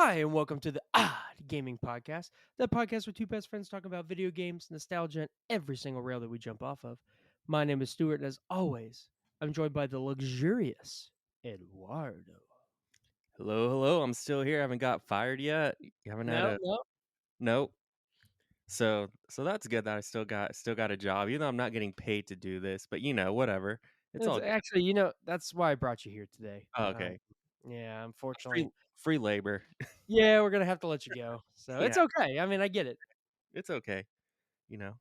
Hi, and welcome to the Gaming Podcast, the podcast where two best friends talk about video games, nostalgia, and every single rail that we jump off of. My name is Stuart, and as always, I'm joined by the luxurious Eduardo. Hello, hello. I'm still here. I haven't got fired yet. You haven't had No, a no, nope. So that's good that I still got a job, even though I'm not getting paid to do this. But whatever. It's it's all good. actually, that's why I brought you here today. Oh, okay. Yeah, unfortunately, Free labor. yeah, we're gonna have to let you go. So Yeah, it's okay. I mean, I get it. it's okay.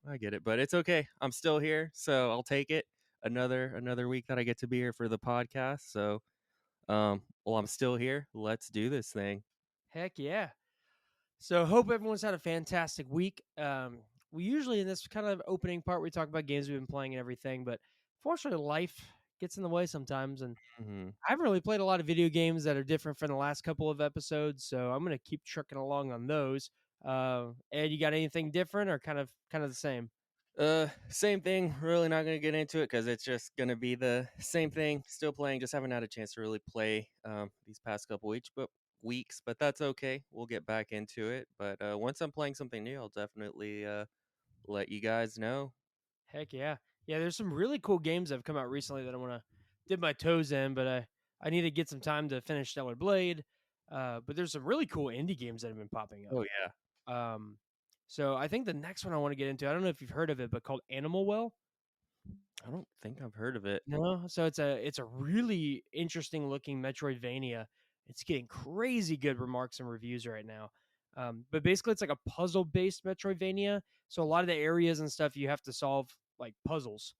I get it, but it's okay. I'm still here, so I'll take it. Another week that I get to be here for the podcast. So, well, I'm still here. Let's do this thing. Heck yeah. So hope everyone's had a fantastic week. We usually in this kind of opening part we talk about games we've been playing and everything, but fortunately life gets in the way sometimes, and hmm I haven't really played a lot of video games that are different from the last couple of episodes, so I'm gonna keep trucking along on those. Ed, you got anything different or kind of the same? Same thing. Really not gonna get into it because it's just gonna be the same thing. Still playing, just haven't had a chance to really play these past couple weeks, but that's okay. We'll get back into it. But once I'm playing something new, I'll definitely let you guys know. Heck yeah. Yeah, there's some really cool games that have come out recently that I want to dip my toes in, but I need to get some time to finish Stellar Blade. But there's some really cool indie games that have been popping up. Oh yeah. Um, so I think the next one I want to get into, I don't know if you've heard of it, but called Animal Well. I don't think I've heard of it. No, so it's a really interesting looking Metroidvania. It's getting crazy good remarks and reviews right now. But basically, it's like a puzzle based Metroidvania. So a lot of the areas and stuff you have to solve like puzzles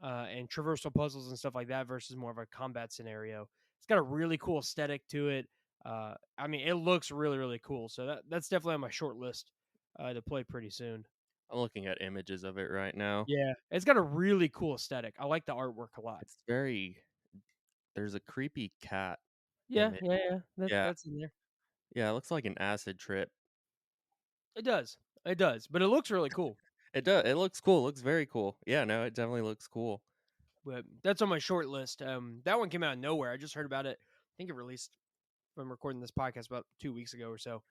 and traversal puzzles and stuff like that versus more of a combat scenario. It's got a really cool aesthetic to it. I mean, it looks really really cool. So that's definitely on my short list to play pretty soon. I'm looking at images of it right now. Yeah, it's got a really cool aesthetic. I like the artwork a lot. It's very. There's a creepy cat Yeah, image. yeah, yeah. Yeah, That's in there. yeah. It looks like an acid trip. It does. It does, but it looks really cool. It does. It looks cool. It looks very cool. Yeah, no, it definitely looks cool. But that's on my short list. That one came out of nowhere. I just heard about it. I think it released from recording this podcast about 2 weeks ago or so.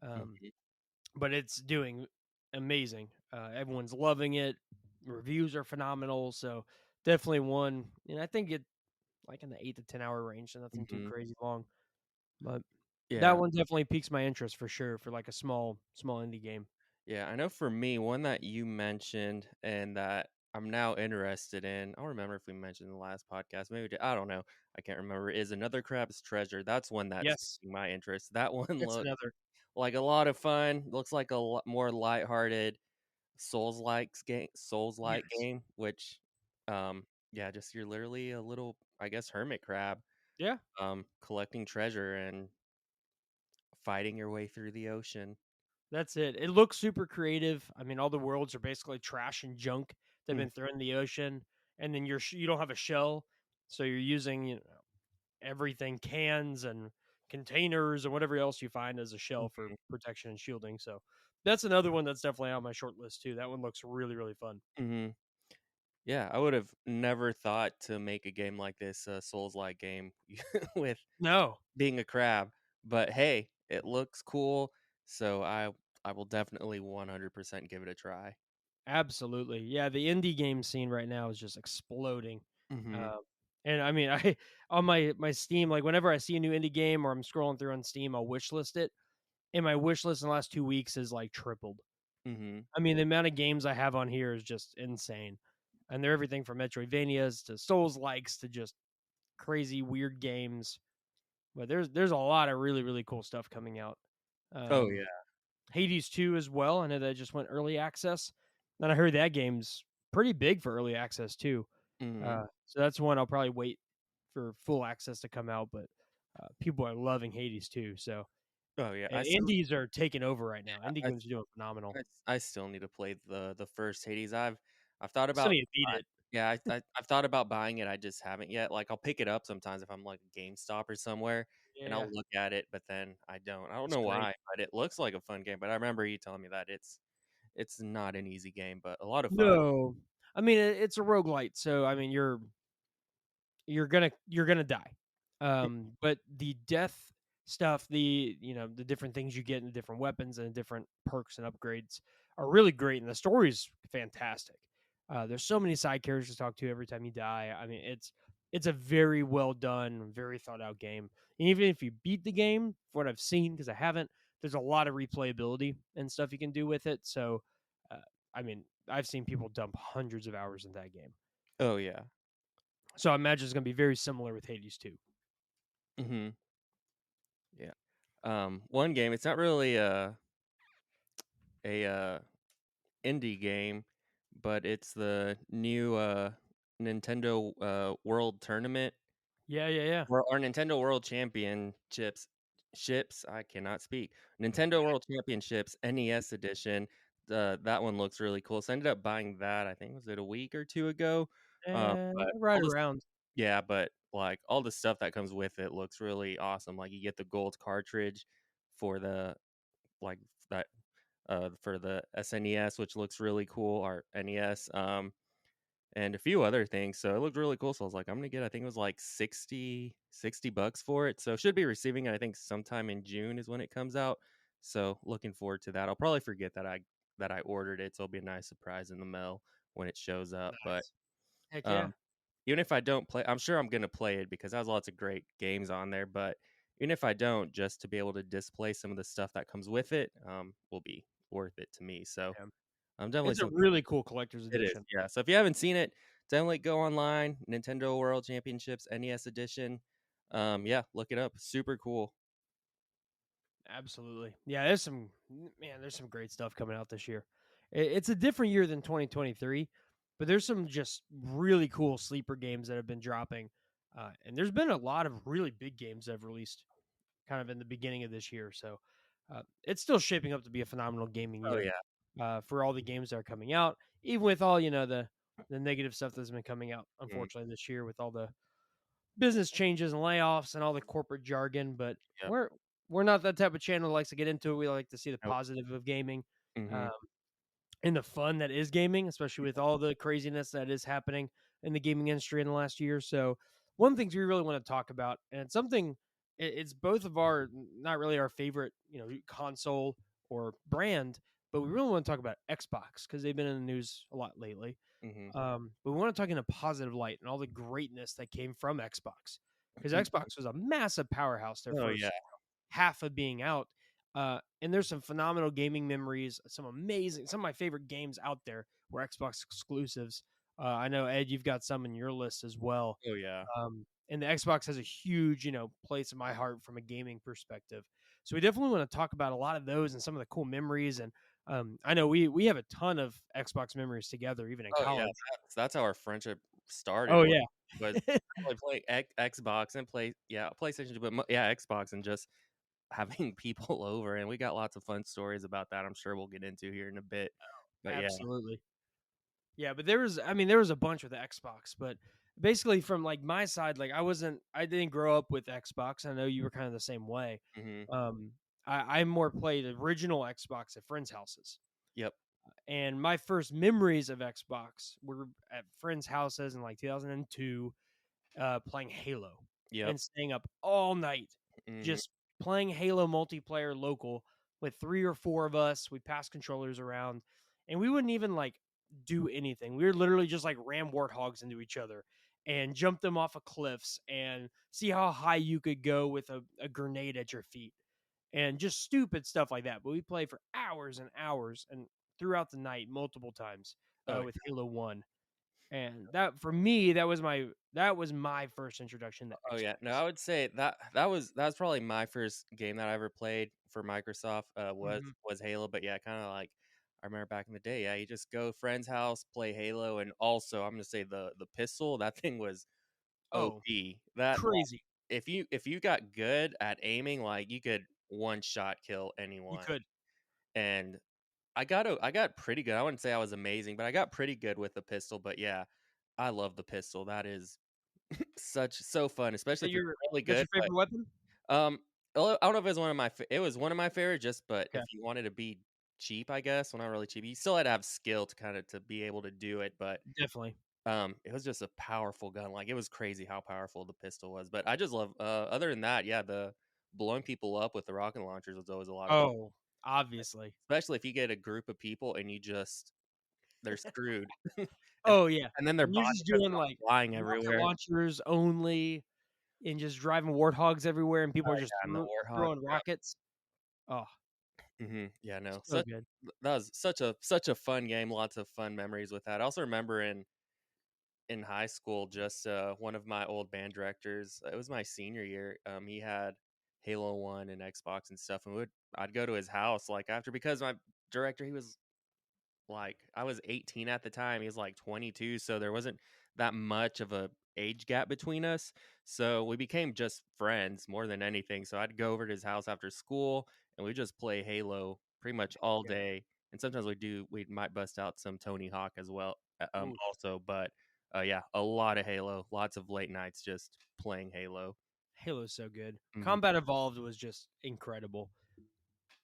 Um, Mhm. but it's doing amazing. Everyone's loving it. Reviews are phenomenal. So definitely one. And I think it like in the 8 to 10 hour range, so nothing too Mhm. crazy long. But that Yeah. one definitely piques my interest for sure for like a small indie game. Yeah, I know for me, one that you mentioned and that I'm now interested in, I don't remember if we mentioned in the last podcast, maybe we did, I don't know. I can't remember. Is Another Crab's Treasure. That's one that's Yes, piquing my interest. That one that's looks another. like a lot of fun. Looks like a lot more lighthearted Souls-like Yes. game, which yeah, just you're literally a little, I guess, hermit crab, Yeah. collecting treasure and fighting your way through the ocean. That's it. It looks super creative. I mean, all the worlds are basically trash and junk that have Mm, been thrown in the ocean, and then you don't have a shell, so you're using everything cans and containers and whatever else you find as a shell for mhm, protection and shielding. So that's another one that's definitely on my short list too. That one looks really really fun. mhm. Yeah, I would have never thought to make a game like this, a Souls-like game with No, being a crab, but hey, it looks cool, so I will definitely 100% give it a try. absolutely. Yeah, the indie game scene right now is just exploding. Mhm, Um, and I mean, I on my Steam, like whenever I see a new indie game or I'm scrolling through on Steam, I'll wish list it. And my wish list in the last 2 weeks is like tripled. mhm, I mean, the amount of games I have on here is just insane. And they're everything from Metroidvanias to Souls likes to just crazy weird games. But there's a lot of really, really cool stuff coming out. oh, Um, yeah, Hades 2 as well. I know that just went early access. And I heard that game's pretty big for early access too. mhm, So that's one I'll probably wait for full access to come out. But people are loving Hades too. So oh, yeah, indies are taking over right now. Indie I games are doing phenomenal. I still need to play the first Hades. I've thought Still about need to beat it. yeah, I've thought about buying it, I just haven't yet. Like, I'll pick it up sometimes if I'm, like, at GameStop or somewhere, and Yeah, I'll look at it, but then I don't. I don't it's know great. why, but it looks like a fun game, but I remember you telling me that it's not an easy game, but a lot of fun. No. I mean, it's a roguelite, so, I mean, you're gonna die. But the death stuff, the different things you get in the different weapons and different perks and upgrades are really great, and the story's fantastic. There's so many side characters to talk to every time you die. I mean, it's a very well done, very thought out game. And even if you beat the game, for what I've seen, because I haven't, there's a lot of replayability and stuff you can do with it. So, uh, I mean, I've seen people dump hundreds of hours in that game. Oh yeah. So I imagine it's going to be very similar with Hades 2. Mhm. Yeah. One game, it's not really a indie game, but it's the new Nintendo World Tournament Yeah, yeah, yeah. or Nintendo World Championships. I cannot speak. Nintendo World Championships NES edition. That one looks really cool. So I ended up buying that. I think was it a week or two ago. But Right all this, around. yeah, but like all the stuff that comes with it looks really awesome. Like you get the gold cartridge for the like that for the SNES, which looks really cool, or NES, and a few other things. So it looked really cool. So I was like, I'm gonna get, I think it was like 60 bucks for it. So should be receiving it, I think sometime in June is when it comes out. So looking forward to that. I'll probably forget that I ordered it. So it'll be a nice surprise in the mail when it shows up. But Nice. Heck yeah. um even if I don't play, I'm sure I'm gonna play it because it has lots of great games on there. But even if I don't, just to be able to display some of the stuff that comes with it, will be worth it to me. So Yeah. I'm definitely It's a something. really cool collector's It is, edition. yeah. So if you haven't seen it, definitely go online. Nintendo World Championships NES edition. Yeah, look it up. Super cool. Absolutely. Yeah, there's some great stuff coming out this year. It's a different year than 2023, but there's some just really cool sleeper games that have been dropping. And there's been a lot of really big games that have released kind of in the beginning of this year. So it's still shaping up to be a phenomenal gaming Oh year yeah. for all the games that are coming out, even with all the negative stuff that's been coming out. Mm, Unfortunately, this year with all the business changes and layoffs and all the corporate jargon. But yep. we're not that type of channel that likes to get into it. We like to see the Nope. positive of gaming. Mm-hmm. Um, and the fun that is gaming, especially with all the craziness that is happening in the gaming industry in the last year. So, one of the things we really want to talk about, and it's something, it's both of our, not really our favorite, console or brand, but we really want to talk about Xbox because they've been in the news a lot lately. Mm-hmm. But we want to talk in a positive light and all the greatness that came from Xbox because Mm. Xbox was a massive powerhouse their Oh yeah. first half of being out. And there's some phenomenal gaming memories, some of my favorite games out there were Xbox exclusives. I know Ed, you've got some in your list as well. Oh yeah. And the Xbox has a huge, place in my heart from a gaming perspective. So we definitely want to talk about a lot of those and some of the cool memories. And I know we have a ton of Xbox memories together, even in Oh yeah. college. That's how our friendship started. Oh Was yeah, was probably play Xbox and play, yeah, PlayStation, but yeah, Xbox, and just having people over, and we got lots of fun stories about that. I'm sure we'll get into here in a bit. But yeah. absolutely. Yeah, but there was a bunch with the Xbox, but basically from like my side, like I didn't grow up with Xbox. I know you were kind of the same way. Mm-hmm. Um, I more played original Xbox at friends' houses, Yep. and my first memories of Xbox were at friends' houses in like 2002, playing Halo Yep. and staying up all night Mm-hmm. just playing Halo multiplayer local with three or four of us. We passed controllers around and we wouldn't even like do anything. We were literally just like ram warthogs into each other and jump them off of cliffs and see how high you could go with a grenade at your feet and just stupid stuff like that. But we played for hours and hours and throughout the night multiple times Oh with Halo 1. And that for me, that was my first introduction to Oh yeah, no, Xbox. I would say that was probably my first game that I ever played for Microsoft. Was Mhm. was Halo, but yeah, kind of like I remember back in the day. Yeah, you just go friend's house, play Halo, and also I'm gonna say the pistol. That thing was Oh, OP. That like, crazy. if you got good at aiming, like you could one shot kill You anyone. could. And I got pretty good. I wouldn't say I was amazing, but I got pretty good with the pistol. But yeah, I love the pistol. That is so fun, especially That if you're your really that's good. your favorite weapon? Um, I don't know if it was one of my it was one of my favorite, just but Okay, if you wanted to be cheap, I guess, well, not really cheap, you still had to have skill to kinda to be able to do it, but, definitely. it was just a powerful gun, like, it was crazy how powerful the pistol was, but I just love, other than that, yeah, blowing people up with the rocket launchers was always a lot of fun, Oh, obviously. especially if you get a group of people and you just they're screwed. And Oh, yeah. and then their And you're body just starts doing, like, flying rocket everywhere. launchers only and just driving warthogs everywhere, and people are Oh, just yeah, and the warthog, throwing yep. rockets. Oh, Mhm, yeah, no, so good. that was such a fun game, lots of fun memories with that. I also remember in high school, just, one of my old band directors, it was my senior year, he had Halo 1 and Xbox and stuff, and I'd go to his house, like, after because my director, he was like I was 18 at the time, he was, like, 22, so there wasn't that much of a age gap between us, so we became just friends more than anything, so I'd go over to his house after school, and we just play Halo pretty much all Yeah. day, and sometimes we might bust out some Tony Hawk as well, Oof. also, but, yeah, a lot of Halo, lots of late nights just playing Halo. Halo's so good. Mhm, Combat Evolved was just incredible.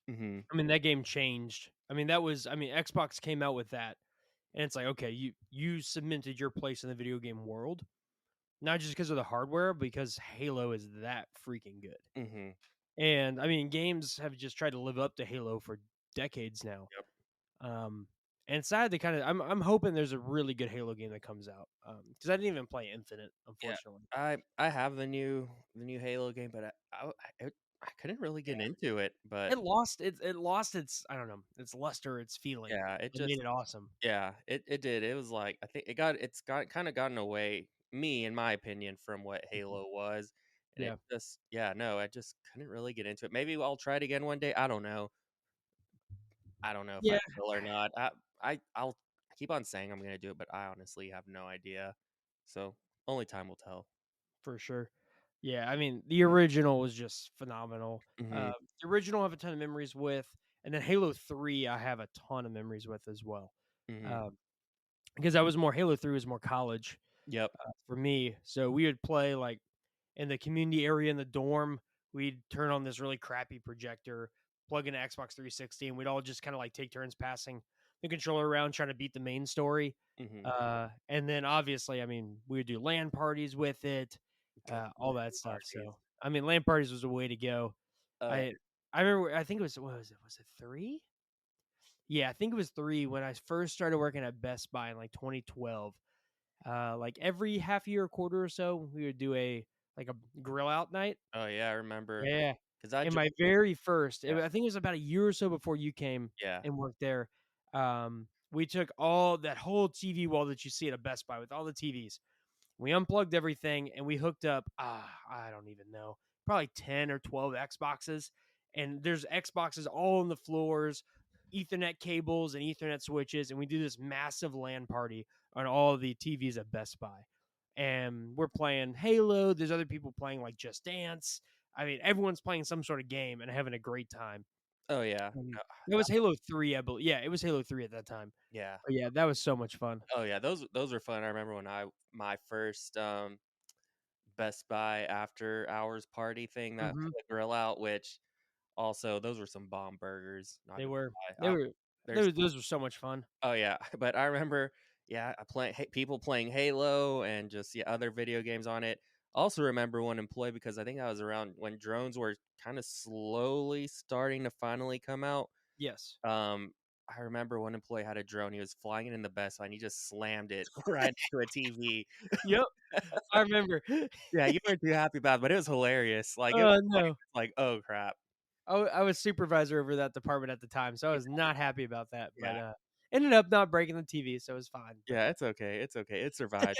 mhm, I mean, that game changed. I mean, that was I mean, Xbox came out with that, and it's like, okay, you cemented your place in the video game world, not just because of the hardware, because Halo is that freaking good. mhm, And I mean, games have just tried to live up to Halo for decades now. yep. Um, and it's sad to kind of I'm hoping there's a really good Halo game that comes out. Because I didn't even play Infinite, Yeah, unfortunately. I have the new Halo game, but I couldn't really get into it, but It lost its I don't know its luster, its feeling yeah, that made it awesome. yeah, it did. It was like I think it's got kinda gotten away, me, in my opinion, from what Mhm. Halo was, and it Yeah, just yeah, no, I just couldn't really get into it. Maybe I'll try it again one day, I don't know. I don't know if I yeah, will or not. I'll keep on saying I'm gonna do it, but I honestly have no idea. So, only time will tell. for sure. Yeah, I mean the original was just phenomenal. Mhm, The original I have a ton of memories with, and then Halo 3 I have a ton of memories with as well. mhm. Um, because I was more Halo 3 was more college Yep. for me, so we would play like in the community area in the dorm, we'd turn on this really crappy projector, plug in an Xbox 360, and we'd all just kind of like take turns passing the controller around trying to beat the main story. Mhm. And then obviously, I mean, we would do LAN parties with it, Oh, all that LAN stuff. parties. So, I mean, LAN parties was the way to go. Oh, yeah. I I remember, I think it was what was it? Was it 3? Yeah, I think it was 3 when I first started working at Best Buy in like 2012. Like every half year, quarter or so, we would do a like a grill out night. Oh, yeah, I remember. Yeah. 'Cause I And joined my very first, yeah, I think it was about a year or so before you came yeah. and worked there. We took all that whole TV wall that you see at a Best Buy with all the TVs. We unplugged everything and we hooked up, I don't even know, probably 10 or 12 Xboxes. And there's Xboxes all on the floors, Ethernet cables and Ethernet switches. And we do this massive LAN party on all of the TVs at Best Buy. And we're playing Halo. There's other people playing like Just Dance. I mean, everyone's playing some sort of game and having a great time. Oh, yeah. And No, it was Halo 3, I believe. Yeah, it was Halo 3 at that time. yeah. But yeah, that was so much fun. Oh, yeah, those were fun. I remember when I my first, Best Buy after hours party thing that for Hmm. the grill out, which also those were some bomb burgers, not They gonna were. lie. They were. There's Those were so much fun. oh, yeah, but I remember, yeah, people playing Halo and just, yeah, other video games on it. Also remember one employee because I think that was around when drones were kinda slowly starting to finally come out. Yes. Um, I remember one employee had a drone, he was flying it in the Best Buy, and he just slammed it right into a TV. Yep, I remember. Yeah, you weren't too happy about it, but it was hilarious, like, it was Oh, funny, no. it's like, "Oh, crap." I was supervisor over that department at the time, so I Yeah, was not happy about that, but, yeah. ended up not breaking the TV, so it was fine, but Yeah, it's okay, it survived.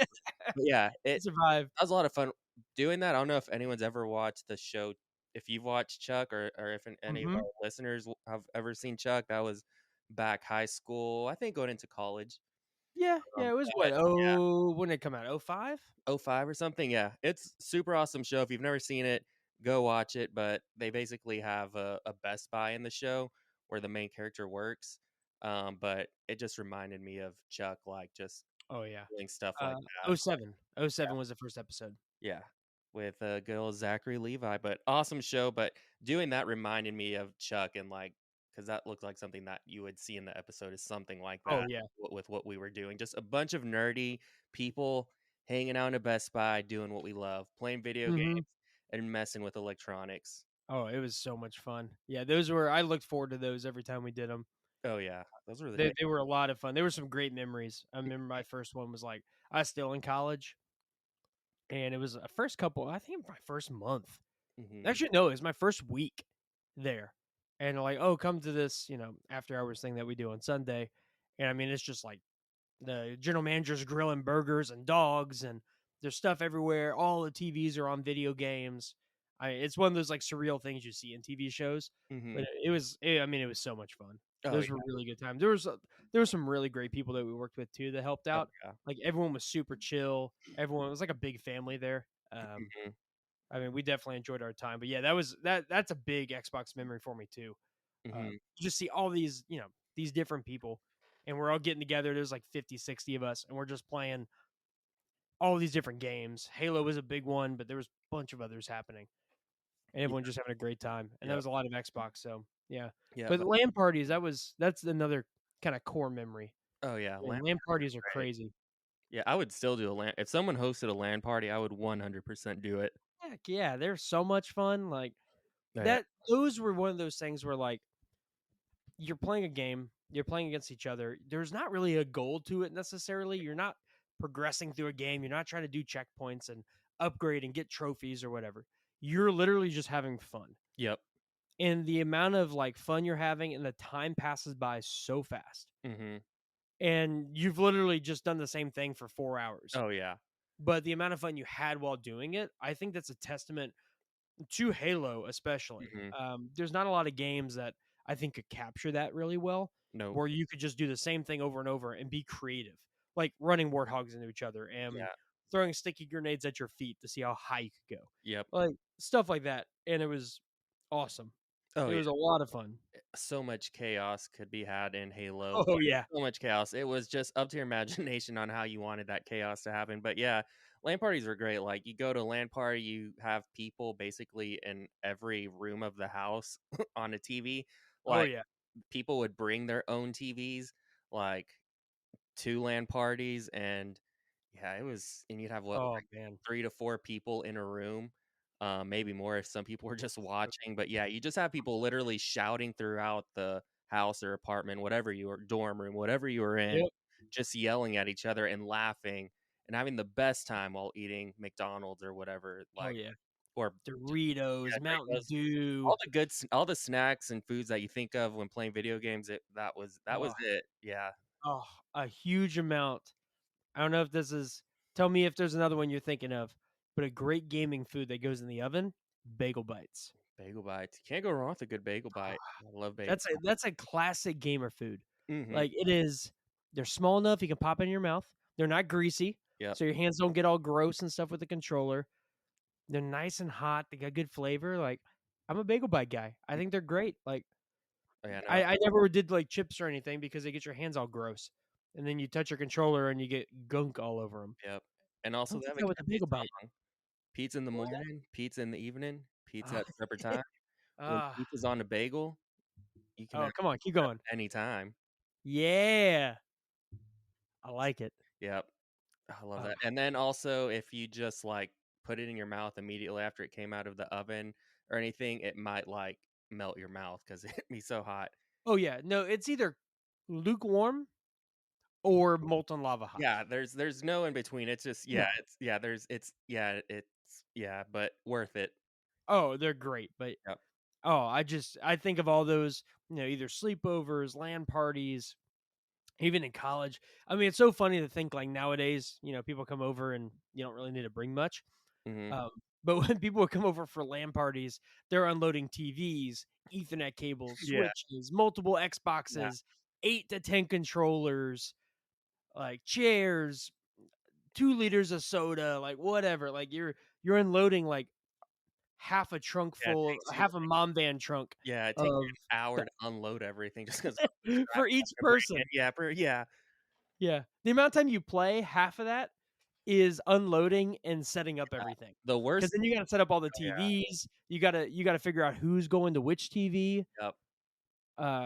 But yeah, it survived. that was a lot of fun doing that. I don't know if anyone's ever watched the show if you've watched Chuck or if any of Mhm. our listeners have ever seen Chuck, that was back high school, I think going into college, Yeah, yeah, it was what, but yeah, when did it come out? '05? '05 or something, yeah. It's super awesome show, if you've never seen it, go watch it, but they basically have a Best Buy in the show where the main character works, but it just reminded me of Chuck, like, just Oh, yeah. doing stuff like Uh, that. '07 was the first episode. Yeah, with, good old Zachary Levi, but awesome show, but doing that reminded me of Chuck and, like, because that looked like something that you would see in the episode is something like Oh, that yeah. with what we were doing. Just a bunch of nerdy people hanging out in a Best Buy doing what we love, playing video games Mhm. and messing with electronics. Oh, it was so much fun. Yeah, those were I looked forward to those every time we did them. Oh, yeah. Those were the They days. they were a lot of fun. There were some great memories. I remember my first one was, like I was still in college, and it was a first couple I think my first month. Mhm. Actually, no, it was my first week there, and like, "Oh, come to this, after hours thing that we do on Sunday," and I mean, it's just like the general manager's grilling burgers and dogs, and there's stuff everywhere. All the TVs are on video games. It's one of those like surreal things you see in TV shows, but Mhm. I mean, it was so much fun. Oh, Those were yeah. really good times. There were some really great people that we worked with too that helped Oh, out. yeah. Like everyone was super chill. Everyone was like a big family there. Mhm. I mean, we definitely enjoyed our time. But yeah, that's a big Xbox memory for me too. Mhm. You just see all these, these different people, and we're all getting together. There's like 50, 60 of us, and we're just playing all these different games. Halo was a big one, but there was a bunch of others happening, and Yeah. everyone just having a great time. And that Yep. was a lot of Xbox. So yeah, Yeah, but but LAN parties, that's another kind of core memory. oh, yeah, Man, LAN LAN parties parties are are great. crazy. Yeah, I would still do a LAN if someone hosted a LAN party, I would 100% do it. Heck yeah, they're so much fun. Like Oh, yeah. that, those were one of those things where like you're playing a game, you're playing against each other. There's not really a goal to it necessarily. You're not progressing through a game. You're not trying to do checkpoints and upgrade and get trophies or whatever. You're literally just having fun. Yep. And the amount of like fun you're having and the time passes by so fast. Mhm. And you've literally just done the same thing for 4 hours. Oh, yeah. But the amount of fun you had while doing it, I think that's a testament to Halo especially. Mhm. There's not a lot of games that I think could capture that really well, Nope. where you could just do the same thing over and over and be creative, like running warthogs into each other and Yeah. throwing sticky grenades at your feet to see how high you could go, Yep. like stuff like that. And it was awesome. Oh, It yeah. was a lot of fun. So much chaos could be had in Halo. Oh yeah. So much chaos. It was just up to your imagination on how you wanted that chaos to happen. But yeah, LAN parties are great. Like you go to a LAN party, you have people basically in every room of the house on a TV. Oh Like yeah. people would bring their own TVs, like to LAN parties, and yeah, it was, and you'd have what, Oh like man. 3 to 4 people in a room, maybe more if some people were just watching. But yeah, you just have people literally shouting throughout the house or apartment, whatever you were, dorm room, whatever you were in, Yep. just yelling at each other and laughing and having the best time while eating McDonald's or whatever, Oh like, yeah. or just, Doritos, yeah, Mountain Doritos, Dew. all the all the snacks and foods that you think of when playing video games. That was Oh, it. Yeah. oh, a huge amount. I don't know if this is tell me if there's another one you're thinking of, but a great gaming food that goes in the oven, bagel bites. Bagel bites. Can't go wrong with a good bagel bite. I love bagel. That's a classic gamer food. Mhm. Like, it is they're small enough you can pop in your mouth. They're not greasy, Yep. so your hands don't get all gross and stuff with the controller. They're nice and hot, they got good flavor, like, I'm a bagel bite guy. I think they're great, like, Oh, yeah, no. I never did, like, chips or anything because they get your hands all gross, and then you touch your controller and you get gunk all over them. Yep. And I also don't they get have a that with a catchy bagel bite. song. Pizza in the What was that? morning, pizza in the evening, pizza Ah. at supper time. When Ah. pizza's on a bagel, you can Oh, have come on, keep that going. anytime. Yeah, I like it. Yep. I love Ah. that. And then also if you just, like, put it in your mouth immediately after it came out of the oven or anything, it might, like, melt your mouth because it'd be so hot. Oh, yeah, no, it's either lukewarm or molten lava hot. Yeah, there's no in between. It's just, yeah, No. it's yeah, but worth it. Oh, they're great, but Yep. I think of all those, either sleepovers, LAN parties, even in college. I mean, it's so funny to think, like, nowadays, people come over and you don't really need to bring much. Mhm. Um, but when people would come over for LAN parties, they're unloading TVs, Ethernet cables, Yeah, switches, multiple yeah. Xboxes, 8 to 10 controllers, like chairs, 2 liters of soda, like whatever. Like you're unloading like Yeah, it takes you half a mom van trunk yeah, it takes you of an hour stuff to unload everything just 'cause all the scraps for you each have to bring in. person. Yeah, for yeah. Yeah. The amount of time you play, half of that is unloading and setting up everything. The Because worst then you gotta set up all the oh, yeah, TVs. You gotta figure out who's going to which TV. yep.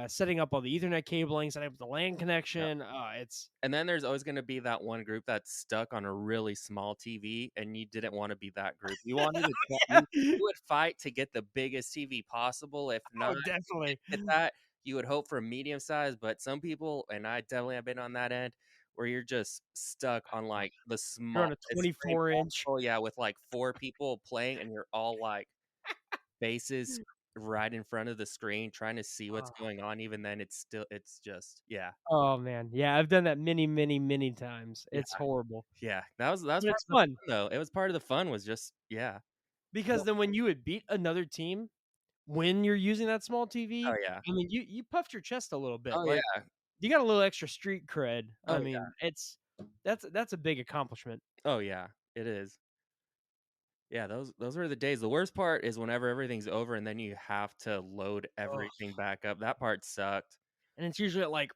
setting up all the Ethernet cabling, setting up the LAN Yeah. connection. It's And then there's always gonna be that one group that's stuck on a really small TV, and you didn't wanna be that group. You wanted to try you would fight to get the biggest TV possible. If not, oh, you definitely. didn't get that, you would hope for a medium size, but some people, and I definitely have been on that end, where you're just stuck on, like, the You're on a smallest screen 24-inch. possible, yeah, with, like, 4 people playing, and you're all, like, faces right in front of the screen trying to see what's going on. Even then, it's just yeah. Oh, man. Yeah, I've done that many, many, many times. Yeah. It's horrible, Yeah, that was but part it's of the fun fun, though. It was part of the fun was just yeah. because Well then when you would beat another team when you're using that small oh, TV, yeah. I mean, you puffed your chest a little bit, Oh, like, yeah. you got a little extra street cred. Oh, I yeah. mean, that's a big accomplishment. Oh, yeah. It is. Yeah, those were the days. The worst part is whenever everything's over and then you have to load Ugh, everything back up. That part sucked. and it's usually at, like,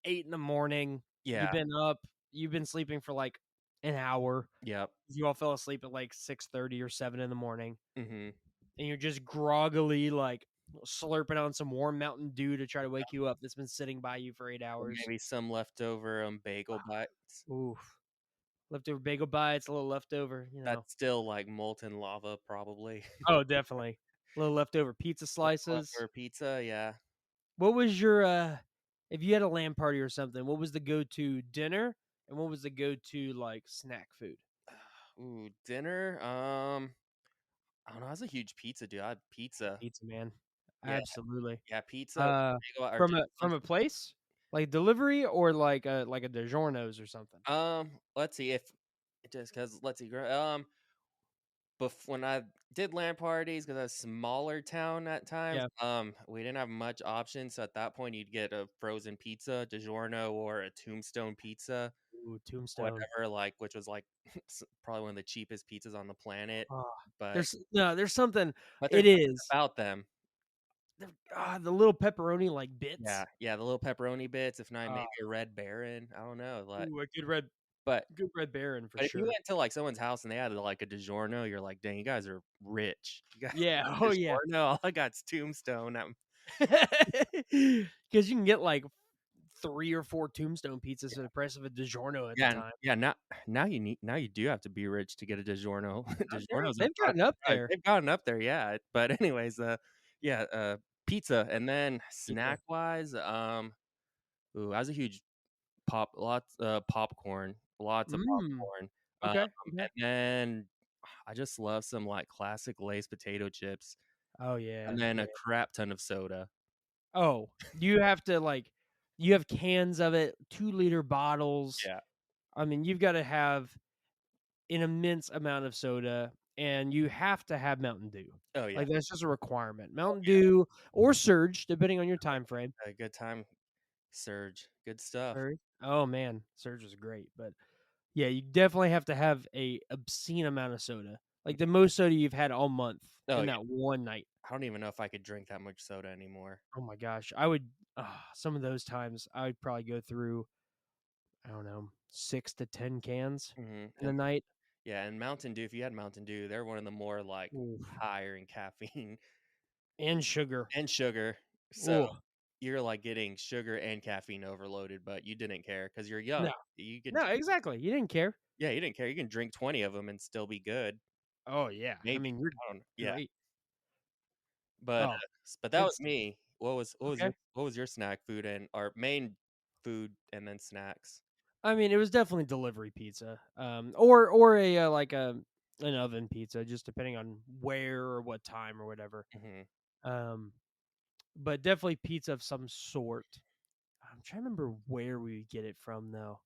8 in the morning, Yeah. you've been up, you've been sleeping for, like, an hour, Yep. you all fell asleep at, like, 6:30 or 7 in the morning, Mhm. and you're just groggily, like, slurping on some warm Mountain Dew to try to wake you up that's been sitting by you for 8 Or hours. maybe some leftover, bagel bites. Oof. Leftover bagel bites, a little leftover, you know. That's still, like, molten lava probably. Oh, definitely. A little leftover pizza slices. Leftover pizza, yeah. What was your, if you had a LAN party or something, what was the go-to dinner, and what was the go-to, like, snack food? Ooh, dinner, I don't know, I was a huge pizza dude. I had pizza. Pizza, man. Yeah, Absolutely. yeah, pizza with Uh, bagel or from just a from a place? Like delivery or like a DiGiorno's or something? let's see if just because let's see, when I did LAN parties, because I was a smaller town at times, Yeah. we didn't have much options. So at that point, you'd get a frozen pizza, DiGiorno, or a Tombstone pizza, Ooh, Tombstone. whatever. Like, which was like probably one of the cheapest pizzas on the planet. Ah, But there's something there's it something is. about them. The little pepperoni, like, Yeah, bits. yeah, the little pepperoni bits. If not, Ah, maybe a Red Baron. I don't know. Like, ooh, a but good Red Baron for But if you sure. went to, like, someone's house and they had, like, a DiGiorno, you're like, "Dang, you guys are rich. You guys Yeah, got oh, yeah. DiGiorno? All I got's Tombstone." Because you can get, like, 3 or 4 Tombstone pizzas for the price of a DiGiorno at the Yeah, and time. yeah, now you do have to be rich to get a DiGiorno. DiGiorno's a They've pricey gotten up price. there. They've gotten up there, yeah, but anyways, yeah, pizza, and then Pizza. snack-wise, I was a huge popcorn, lots of Mm, popcorn, okay, okay. and then I just love some, like, classic Lay's potato chips, Oh, yeah, and then yeah. a crap ton of soda. Oh, you have to, like you have cans of it, 2-liter bottles. Yeah. I mean, you've gotta have an immense amount of soda, and you have to have Mountain Dew. Oh, yeah. Like, that's just a requirement. Oh, Mountain yeah. Dew or Surge, depending on your time frame. A good time. Surge. Good stuff. Surge? Oh, man. Surge is great, but, yeah, you definitely have to have a obscene amount of soda. Like, the most soda you've had all month Oh, in yeah. that one night. I don't even know if I could drink that much soda anymore. Oh my gosh. I would some of those times, I would probably go through, I don't know, 6 to 10 cans Mhm, in a and night. yeah, and Mountain Dew, if you had Mountain Dew, they're one of the more, like, Oof. higher in caffeine And sugar. and sugar. So, Ooh. you're, like, getting sugar and caffeine overloaded, but you didn't care because 'cause you're young. No. You can No, exactly. You didn't care. yeah, you didn't care. You can drink 20 of them and still be good. Oh, yeah. I Maybe. mean, you're I don't yeah. great. But, Oh, but that was it's me. okay. What was your snack food and or main food and then snacks? I mean, it was definitely delivery pizza, or a, like, an oven pizza, just depending on where or what time or whatever. Mhm. Um, but definitely pizza of some sort. I'm trying to remember where we get it from, though.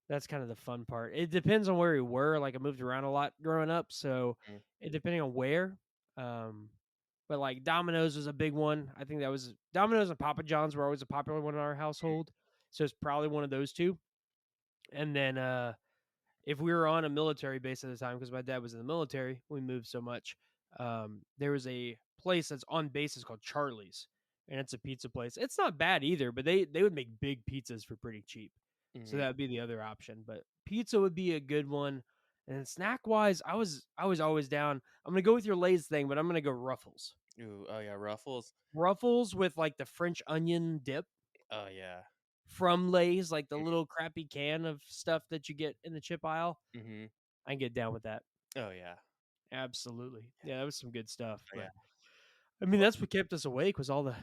That's kind of the fun part. It depends on where we were. Like, I moved around a lot growing up, so Mm, it depending on where. Um, but like Domino's was a big one. I think that was Domino's and Papa John's were always a popular one in our household. So it's probably one of those two. And then if we were on a military base at the time, because my dad was in the military, we moved so much. There was a place that's on base. It's called Charlie's, and it's a pizza place. It's not bad either, but they would make big pizzas for pretty cheap. So mhm. that would be the other option. But pizza would be a good one. And then snack wise, I was always down. I'm gonna go with your Lay's thing, but I'm gonna go Ruffles. Ooh, oh yeah, Ruffles. Ruffles with, like, the French onion dip Oh yeah. from Lay's, like, the little crappy can of stuff that you get in the chip aisle. Mm-hmm. I can get down with that. Oh yeah. Absolutely. Yeah, that was some good stuff, Oh yeah. but, I mean, that's what kept us awake was all the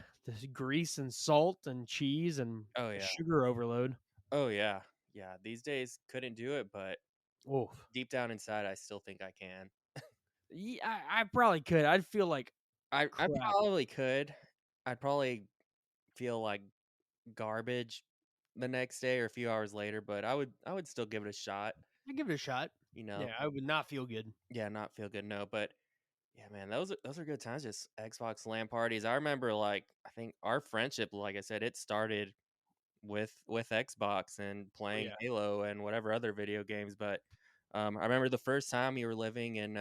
grease and salt and cheese and Oh yeah. sugar overload. Oh yeah. Yeah. These days couldn't do it, but Oof. deep down inside, I still think I can. I probably could. I'd feel like I crap. probably could. I'd probably feel like garbage the next day or a few hours later, but I would still give it a shot, I'd give it a shot. you know. Yeah, I would not feel good. Yeah, not feel good, no, but yeah, man, those are good times, just Xbox LAN parties. I remember, like, I think our friendship, like I said, it started with Xbox and Oh, playing yeah. Halo and whatever other video games, but, I remember the first time you were living in,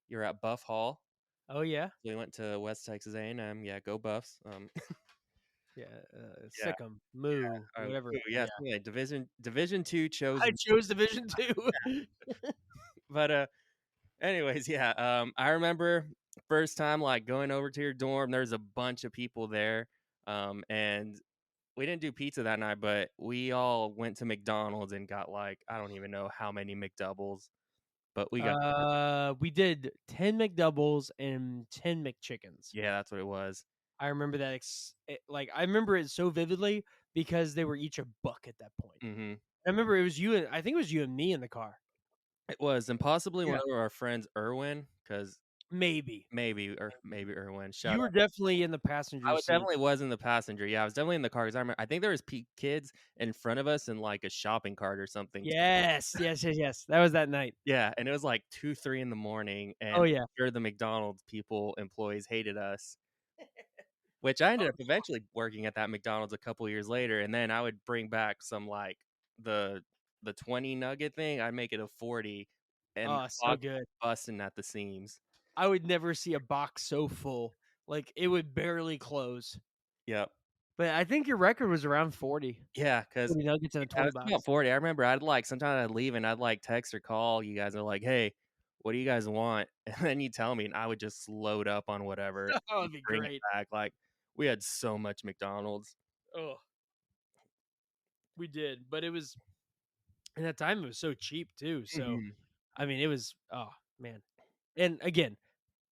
you were at Buff Hall. Oh, yeah? We went to West Texas A&M, yeah, go Buffs, Yeah, yeah, sick 'em, moo, ooh, whatever. yes, Yeah. yeah, Division 2 I chosen, chose Division 2. but, anyways, yeah, I remember first time, like, going over to your dorm, there's a bunch of people there, and we didn't do pizza that night, but we all went to McDonald's and got, like, I don't even know how many McDoubles, but we got We did 10 McDoubles and 10 McChickens. yeah, that's what it was. I remember that like, I remember it so vividly because they were each a buck at that point. Mhm. I remember it was you and I think it was you and me in the car. It was, and possibly one Yeah. of our friends, Erwin, because Maybe. maybe Erwin, shout You were out. definitely in the passenger I was seat. definitely was in the passenger, yeah, I was definitely in the car 'cause I think there was kids in front of us in, like, a shopping cart or something. Yes, yes, yes, yes. That was that night. Yeah, and it was, like, 2, 3 in the morning, Oh, and yeah. sure the McDonald's employees hated us. Which I ended up eventually working at that McDonald's a couple years later, and then I would bring back some, like, the the 20 nugget thing, I'd make it a 40, and Oh, my so pocket good. busting at the seams. I would never see a box so full. Like, it would barely close. Yep. But I think your record was around 40. Yeah, 'cause 40 nuggets and a yeah, 20 it's about box. 40. I remember I'd, like sometimes I'd leave and I'd, like, text or call you guys are like, "Hey, what do you guys want?" And then you tell me, and I would just load up on whatever Oh, and that'd be bring it great. back, like, we had so much McDonald's. Oh, we did, but it was and at that time, it was so cheap too, so, Mhm. I mean, it was oh, man. And again,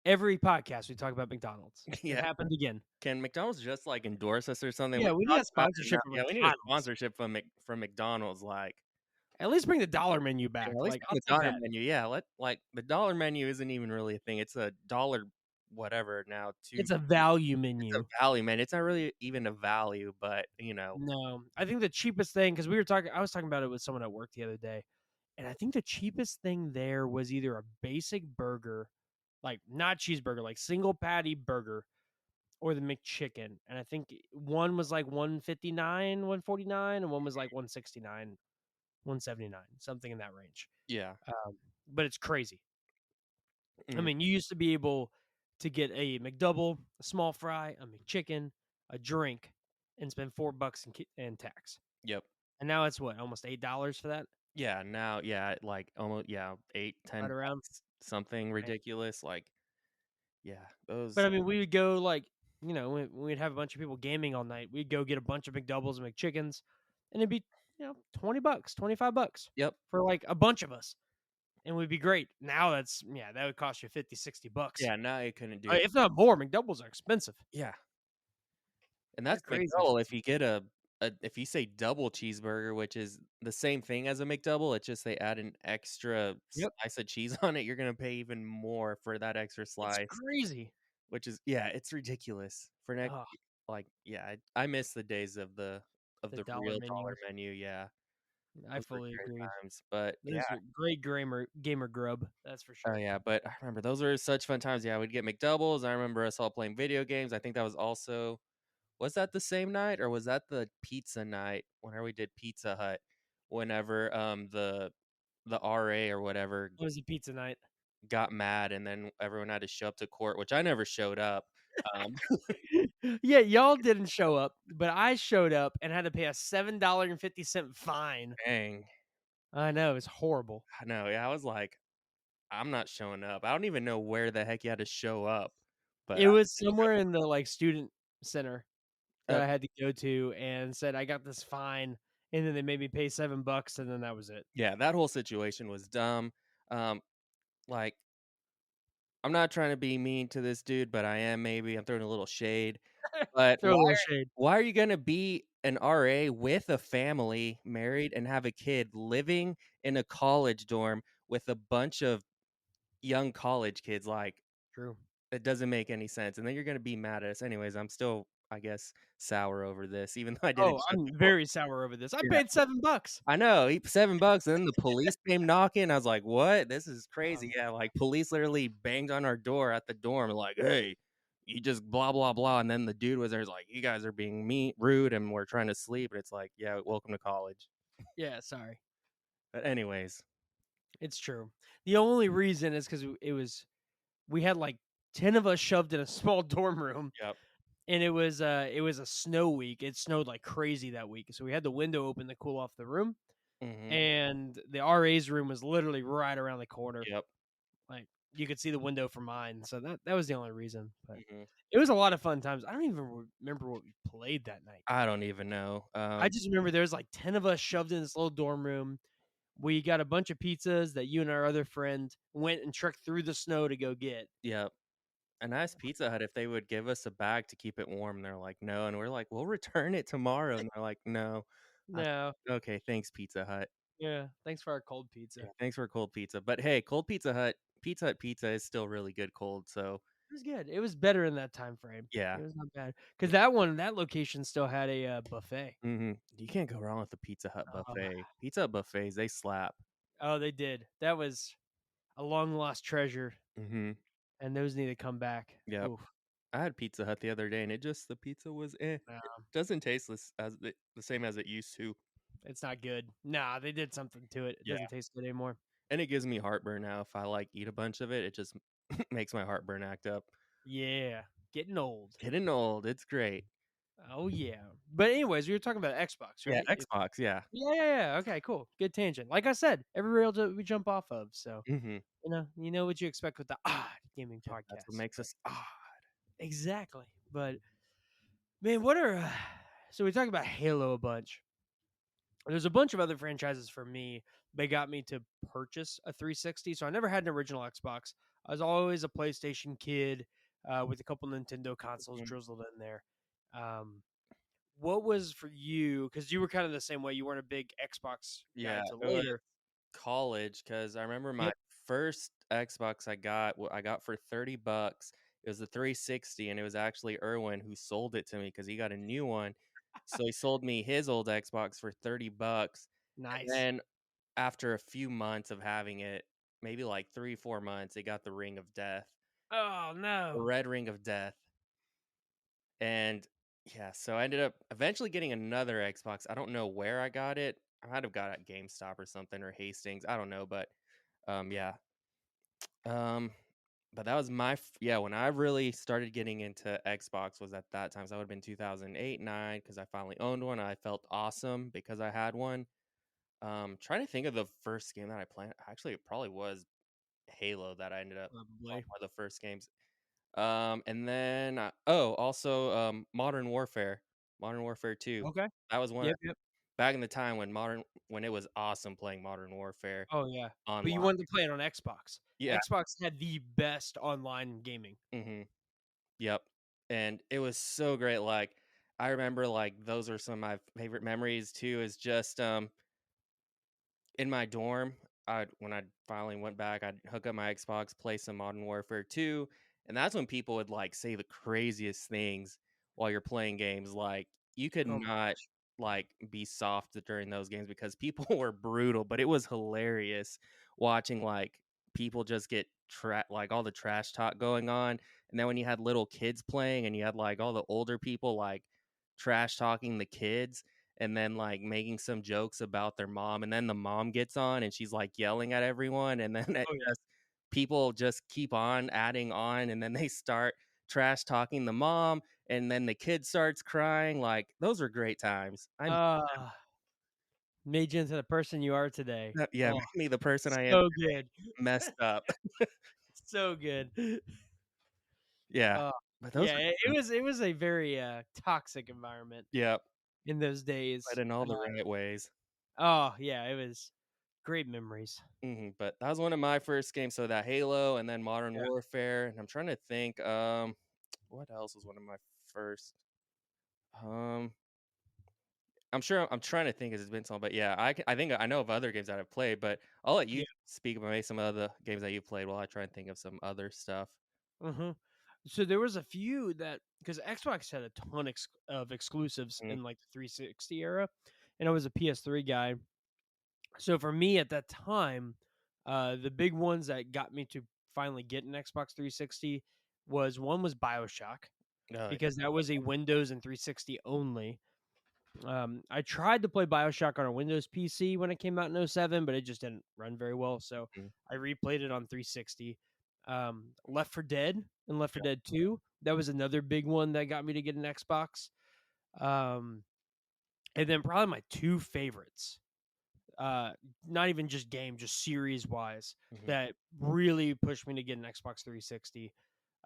every podcast we talk about McDonald's. It Yeah. happened again. Can McDonald's just, like, endorse us or something? Yeah, We we need a talked about it now. sponsorship from Yeah, we need a McDonald's. sponsorship from McDonald's, like, At least bring the dollar menu yeah, back, at least like, from I'll the take dollar that. menu, yeah, the dollar menu isn't even really a thing, it's a dollar whatever now, 2 It's a value it's a menu. value, man, it's not really even a value, but, you know. No, I think the cheapest thing because I was talking about it with someone at work the other day, and I think the cheapest thing there was either a basic burger, like, not cheeseburger, like, single patty burger or the McChicken, and I think one was, like, 159, 149, and one was, like, 169, 179, something in that range, Yeah. but it's crazy. I Mhm. mean, you used to be able to get a McDouble, a small fry, a McChicken, a drink, and spend $4 in tax. Yep. And now it's what, almost $8 for that? Yeah, now yeah, like, almost yeah, 8, Right 10 around? bucks, something Man. ridiculous, like, yeah, But, those I mean, we would go, like, we'd have a bunch of people gaming all night. We'd go get a bunch of McDoubles and McChickens, and it'd be, 20 bucks, 25 bucks yep. for, like, a bunch of us, and we'd be great. Now that's yeah, that would cost you 50, 60 bucks. Yeah, now you couldn't do If not more, McDoubles are expensive. yeah. And They're that's crazy. McDouble if you get a if you say double cheeseburger, which is the same thing as a McDouble, it's just they add an extra Yep. slice of cheese on it, you're gonna pay even more for that extra It's slice, crazy. which is yeah, it's ridiculous. For next Oh, like, yeah, I miss the days of the the dollar real dollar menu. menu, yeah. I Those were fully great agree. times, but yeah. Those are great gamer grub, that's for Oh, sure. yeah, but I remember those were such fun times, yeah, we'd get McDoubles, I remember us all playing video games, I think that was also was that the same night or was that the pizza night whenever we did Pizza Hut? Whenever, the RA or whatever It was a pizza night. got mad and then everyone had to show up to court, which I never showed up. Um, Yeah, y'all didn't show up, but I showed up and had to pay a $7.50 fine. dang. I know, it's horrible. I know, yeah, I was like, "I'm not showing up." I don't even know where the heck you had to show up. but It was somewhere in the, like, student center that uh, I had to go to and said, "I got this fine," and then they made me pay $7, and then that was it. yeah, that whole situation was dumb. Um, like, I'm not trying to be mean to this dude, but I am maybe. I'm throwing a little shade. But Throw a little shade. why are you gonna be an RA with a family, married, and have a kid living in a college dorm with a bunch of young college kids? Like, True. it doesn't make any sense, and then you're gonna be mad at us anyways. I'm still, I guess, sour over this, even though I didn't Oh, shut the I'm door. very sour over this. I Yeah. paid $7. I know, he $7, and then the police came knocking. I was like, "What? This is crazy." Um, Yeah, like, police literally banged on our door at the dorm, like, "Hey, you just blah, blah, blah," and then the dude was there, he's like, "You guys are being mean rude, and we're trying to sleep," and it's like, "Yeah, welcome to college." yeah, sorry. But anyways, It's true. The only reason is 'cause it was we had, like, 10 of us shoved in a small dorm room, yep. and it was a snow week. It snowed like crazy that week, so we had the window open to cool off the room, Mhm. and the RA's room was literally right around the corner. Yep. Like, you could see the window from mine, so that was the only reason, but Mhm. it was a lot of fun times. I don't even remember what we played that night. I don't even know, I just remember there was, like, 10 of us shoved in this little dorm room. We got a bunch of pizzas that you and our other friend went and trekked through the snow to go get. yep. And I asked Pizza Hut if they would give us a bag to keep it warm, and they're like, "No," and we're like, "We'll return it tomorrow," and they're like, "No." I was No. like, "Okay, thanks, Pizza Hut." Yeah, thanks for our cold Yeah, pizza. thanks for cold pizza, but hey, cold Pizza Hut pizza is still really good cold, so It was good. It was better in that time frame. yeah. It was not bad because Yeah, that location still had a, buffet. mhm. You can't go wrong with the Pizza Hut Oh. buffet. Pizza Hut buffets, they slap. Oh, they did. That was a long lost treasure, Mhm. and those need to come back. Yep. Oof. I had Pizza Hut the other day, and the pizza was eh. It No, doesn't taste the same as it used to. it's not good. Nah, they did something to it. It Yeah, doesn't taste good anymore. and it gives me heartburn now if I, like, eat a bunch of it, it just makes my heartburn act up. Yeah, getting old. Getting old, it's great. Oh, yeah. But anyways, we were talking about Xbox, Yeah, right? Xbox, yeah. Yeah, yeah, yeah. Okay, cool. Good tangent. Like I said, every rail that we jump off of, so, Mhm. you know what you expect with the Gaming Yep, that's what podcast, makes but us exactly. But, man, what are so we talked about Halo a bunch. There's a bunch of other franchises for me that got me to purchase a 360. So I never had an original Xbox. I was always a PlayStation kid with a couple Nintendo consoles Mhm. drizzled in there. Um, what was for you? Because you were kind of the same way. You weren't a big Xbox guy Yeah, till it was later. college because I remember my Yep. first Xbox I got for $30. It was the 360, and it was actually Irwin who sold it to me because he got a new one. So he sold me his old Xbox for $30, and Nice. then after a few months of having it, maybe like 3, 4 months, it got the Ring of Death, Oh the no. red Ring of Death, and yeah, so I ended up eventually getting another Xbox. I don't know where I got it. I might have got it at GameStop or something or Hastings. I don't know, but yeah. Um, but that was yeah, when I really started getting into Xbox was at that time. So that would have been 2008, 9 because I finally owned one. I felt awesome because I had one. Trying to think of the first game that I played. Actually, it probably was Halo that I ended up Probably. one of the first games. And then also Modern Warfare, Modern Warfare 2. Okay. That was one Yep. Yep. back in the time when it was awesome playing Modern Warfare Oh yeah. But you online. wanted to play it on Xbox. Yeah. Xbox had the best online gaming. Mhm. Yep. And it was so great. Like I remember like those are some of my favorite memories too, is just in my dorm, I when I finally went back, I'd hook up my Xbox, play some Modern Warfare 2, and that's when people would like say the craziest things while you're playing games. Like you could Oh my not gosh. like be soft during those games because people were brutal, but it was hilarious watching like people just get like all the trash talk going on. And then when you had little kids playing and you had like all the older people like trash talking the kids and then like making some jokes about their mom, and then the mom gets on and she's like yelling at everyone, and then it Oh yeah. just people just keep on adding on, and then they start trash talking the mom, and then the kid starts crying. Like those are great times. I'm Ah. Made you into the person you are today. yeah, Oh, make me the person I am so good. messed up. So good. Yeah. Uh, But those yeah, were it was a very, toxic environment Yep, in those but days. in all the right ways. Oh, yeah, it was great memories. But that was one of my first games, so that Halo and then Modern Yeah. Warfare, and I'm trying to think, what else was one of my first? Um, I'm trying to think 'cause it's been so but yeah, I think I know of other games that I've played, but I'll let you Yeah. speak about maybe some of the games that you played while I try and think of some other stuff. Mhm. So there was a few that because Xbox had a ton of exclusives Mhm. in like the 360 era, and I was a PS3 guy. So for me at that time, the big ones that got me to finally get an Xbox 360 was BioShock Oh, yeah. because that was a Windows and 360 only. I tried to play BioShock on a Windows PC when it came out in '07, but it just didn't run very well. So Mhm. I replayed it on 360. Left for Dead and Left for Yep. Dead 2. That was another big one that got me to get an Xbox. Um, and then probably my two favorites, uh, not even just game, just series wise, Mhm. that really pushed me to get an Xbox 360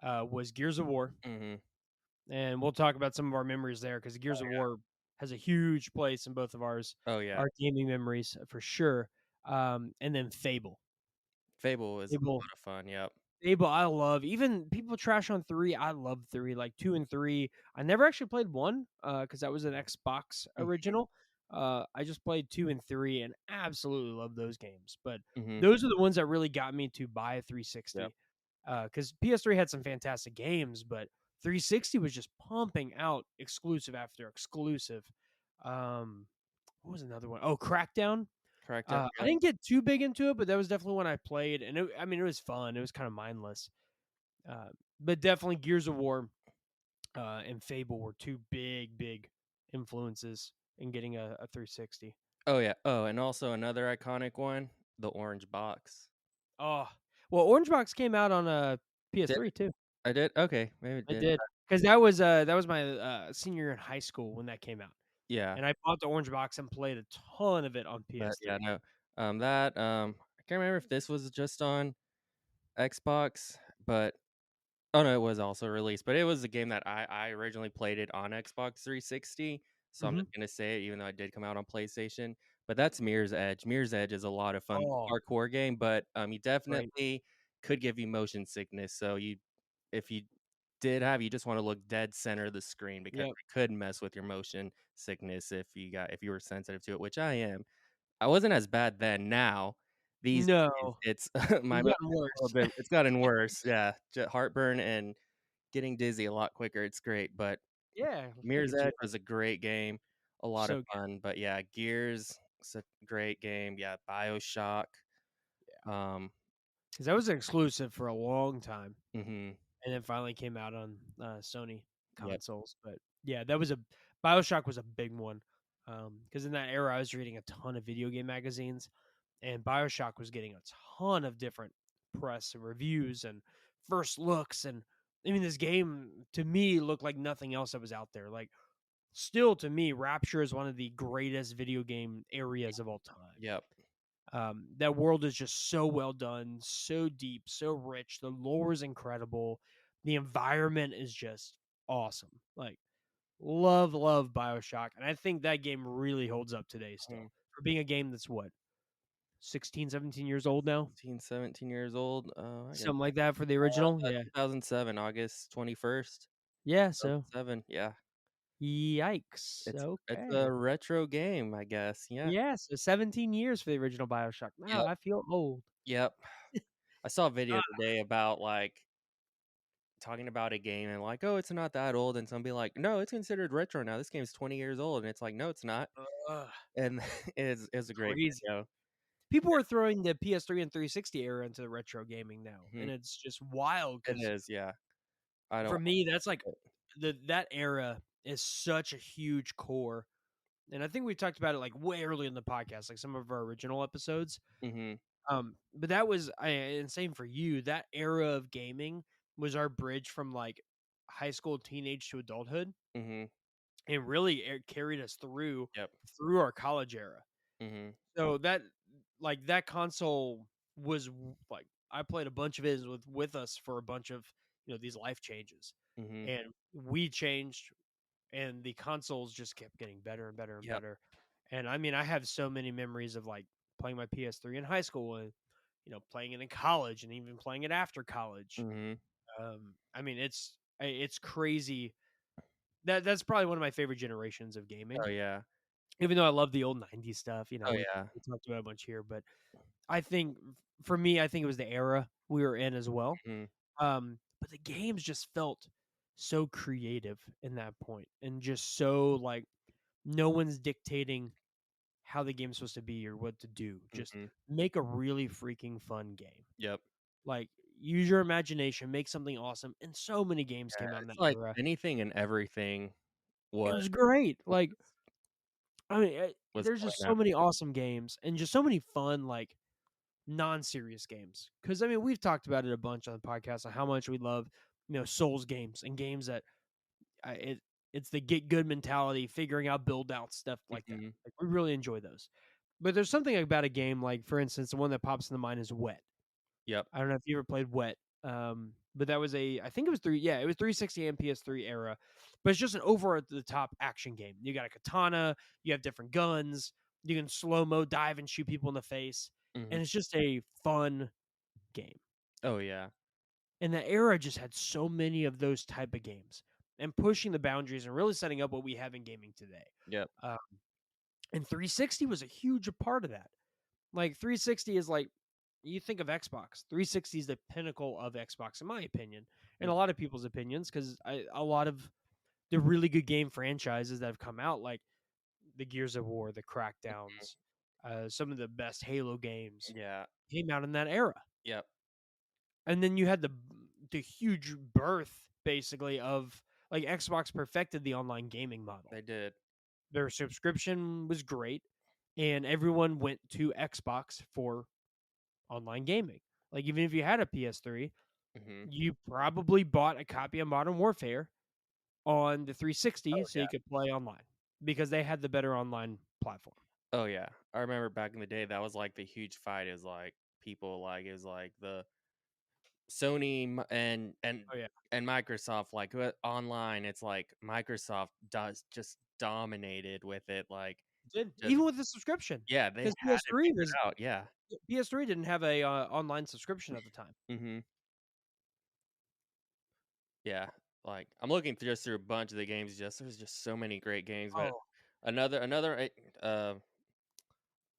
was Gears of War. Mhm. And we'll talk about some of our memories there because Oh, Gears of yeah. War has a huge place in both of Oh, yeah. our gaming memories for sure. And then Fable. Fable is a Fable lot of fun, yep. Fable, I love. Even people trash on 3, I love 3, like 2 and 3. I never actually played 1, because that was an Xbox Mhm. original. I just played 2 and 3 and absolutely love those games, but Mhm. those are the ones that really got me to buy a Yep. 360, because PS3 had some fantastic games, but 360 was just pumping out exclusive after exclusive. Um, what was another one? Oh, Crackdown. Crackdown, I yep. didn't get too big into it, but that was definitely one I played, and I mean, it was fun. It was kind of mindless, uh, but definitely Gears of War and Fable were two big influences in getting a 360. Oh, yeah. Oh, and also another iconic one, the orange box. Oh, well, Orange Box came out on a Did PS3 too. I did? Okay, maybe it It did. did because that was my senior year in high school when that came out, Yeah, and I bought the Orange Box and played a ton of it on but yeah, PS3. no, I can't remember if this was just on Xbox, but oh, no, it was also released, but it was a game that I originally played it on Xbox 360, so I'm Hmm. just gonna say it even though it did come out on PlayStation, but that's Mirror's Edge. Mirror's Edge is a lot of fun Oh, parkour game, but, you right. definitely could give you motion sickness, so if you did have you just wanna look dead center of the screen because Yep. it could mess with your motion sickness if you were sensitive to it, which I am. I wasn't as bad then. Now, these days, No, it's my it's motion's gotten a little worse. bit it's gotten worse, yeah, heartburn and getting dizzy a lot quicker, it's great, but Yeah, look Mirror's at you. Edge was a great game, a lot of So good. fun, but yeah, Gears, it's a great game, yeah, BioShock, um, Because that was an exclusive for a long time, mhm, and then finally came out on, Sony yep, consoles, but, yeah, that was a BioShock was a big one, because in that era, I was reading a ton of video game magazines, and BioShock was getting a ton of different press and reviews and first looks, and, I mean, this game, to me, looked like nothing else that was out there, like, still to me, Rapture is one of the greatest video game areas of all time. yep, That world is just so well done, so deep, so rich. The lore is incredible. The environment is just awesome. Like, love Bioshock. And I think that game really holds up today mhm, still. For being a game that's what, 16, 17 years old now? 16, 17 years old, I got Something like that for the original. Yeah. 2007, August 21st, Yeah. So 2007, yeah. yikes. It's Okay. a retro game, I guess, yeah. Yeah. So 17 years for the original Bioshock. Now Yep, I feel old. yep. I saw a video Ah, today about, like, talking about a game and like, "Oh, it's not that old," and some be like, "No, it's considered retro now. This game's 20 years old," and it's like, "No, it's not." ugh, And it's a great crazy. video. People are throwing the PS3 and 360 era into the retro gaming now, and Mhm. it's just wild It because is, yeah. I don't for me, that's like like it. that era is such a huge core, and I think we talked about it like way early in the podcast, like some of our original episodes. Mhm, But that was and same for you. That era of gaming was our bridge from like high school, teenage to adulthood, mhm, and really carried us yep, through our college era. mhm, So that console was like I played a bunch of it with us for a bunch of these life changes, Mhm. and we changed, and the consoles just kept getting better and better and Yep. better. And I mean, I have so many memories of like playing my PS3 in high school and playing it in college and even playing it after college. Mhm. I mean, it's crazy. That's probably one of my favorite generations of gaming. Oh, yeah. Even though I love the old '90s stuff, Oh, we yeah. we talked about it a bunch here, but I think for me, I think it was the era we were in as well. Mhm. But the games just felt so creative in that point, and just so like no one's dictating how the game's supposed to be or what to do. Just Mhm. make a really freaking fun game. Yep. Like use your imagination, make something awesome. And so many games Yeah, came out in it's that like era. anything and everything It was was great. Like I mean, was there's coming just so out. many awesome games and just so many fun like non-serious games. Because I mean, we've talked about it a bunch on the podcast on how much we love Souls games and games that it's the get good mentality, figuring out build out stuff like that. Mhm. Like we really enjoy those. But there's something about a game like, for instance, the one that pops in the mind is Wet. Yep. I don't know if you ever played Wet, but that was I think it was it was 360 and PS3 era, but it's just an over the top action game. You got a katana, you have different guns, you can slow mo dive and shoot people in the face, Mhm. and it's just a fun game. Oh, yeah. And the era just had so many of those type of games and pushing the boundaries and really setting up what we have in gaming today. Yep. Uh, and 360 was a huge part of that. Like 360 is like you think of Xbox. 360 is the pinnacle of Xbox, in my opinion, and Mm. a lot of people's opinions, because a lot of the really good game franchises that have come out, like the Gears of War, the Crackdowns, some of the best Halo games, Yeah. came out in that era. Yep. And then you had the huge birth, basically, of like Xbox perfected the online gaming model. They did. Their subscription was great, and everyone went to Xbox for online gaming. Like even if you had a PS3, Mhm. you probably bought a copy of Modern Warfare on the 360 Oh, so yeah. you could play online because they had the better online platform. Oh, yeah. I remember back in the day, that was, like, the huge fight is, like, people, like it was, like, the Sony Oh yeah, and Microsoft, like, online, it's like Microsoft does just dominated with it, like, it did just even with the subscription yeah, they because had it figured out, yeah. PS3 didn't have a online subscription at the time. Mhm. Yeah, like, I'm looking through just through a bunch of the games, just there's just so many great games, but Oh, another,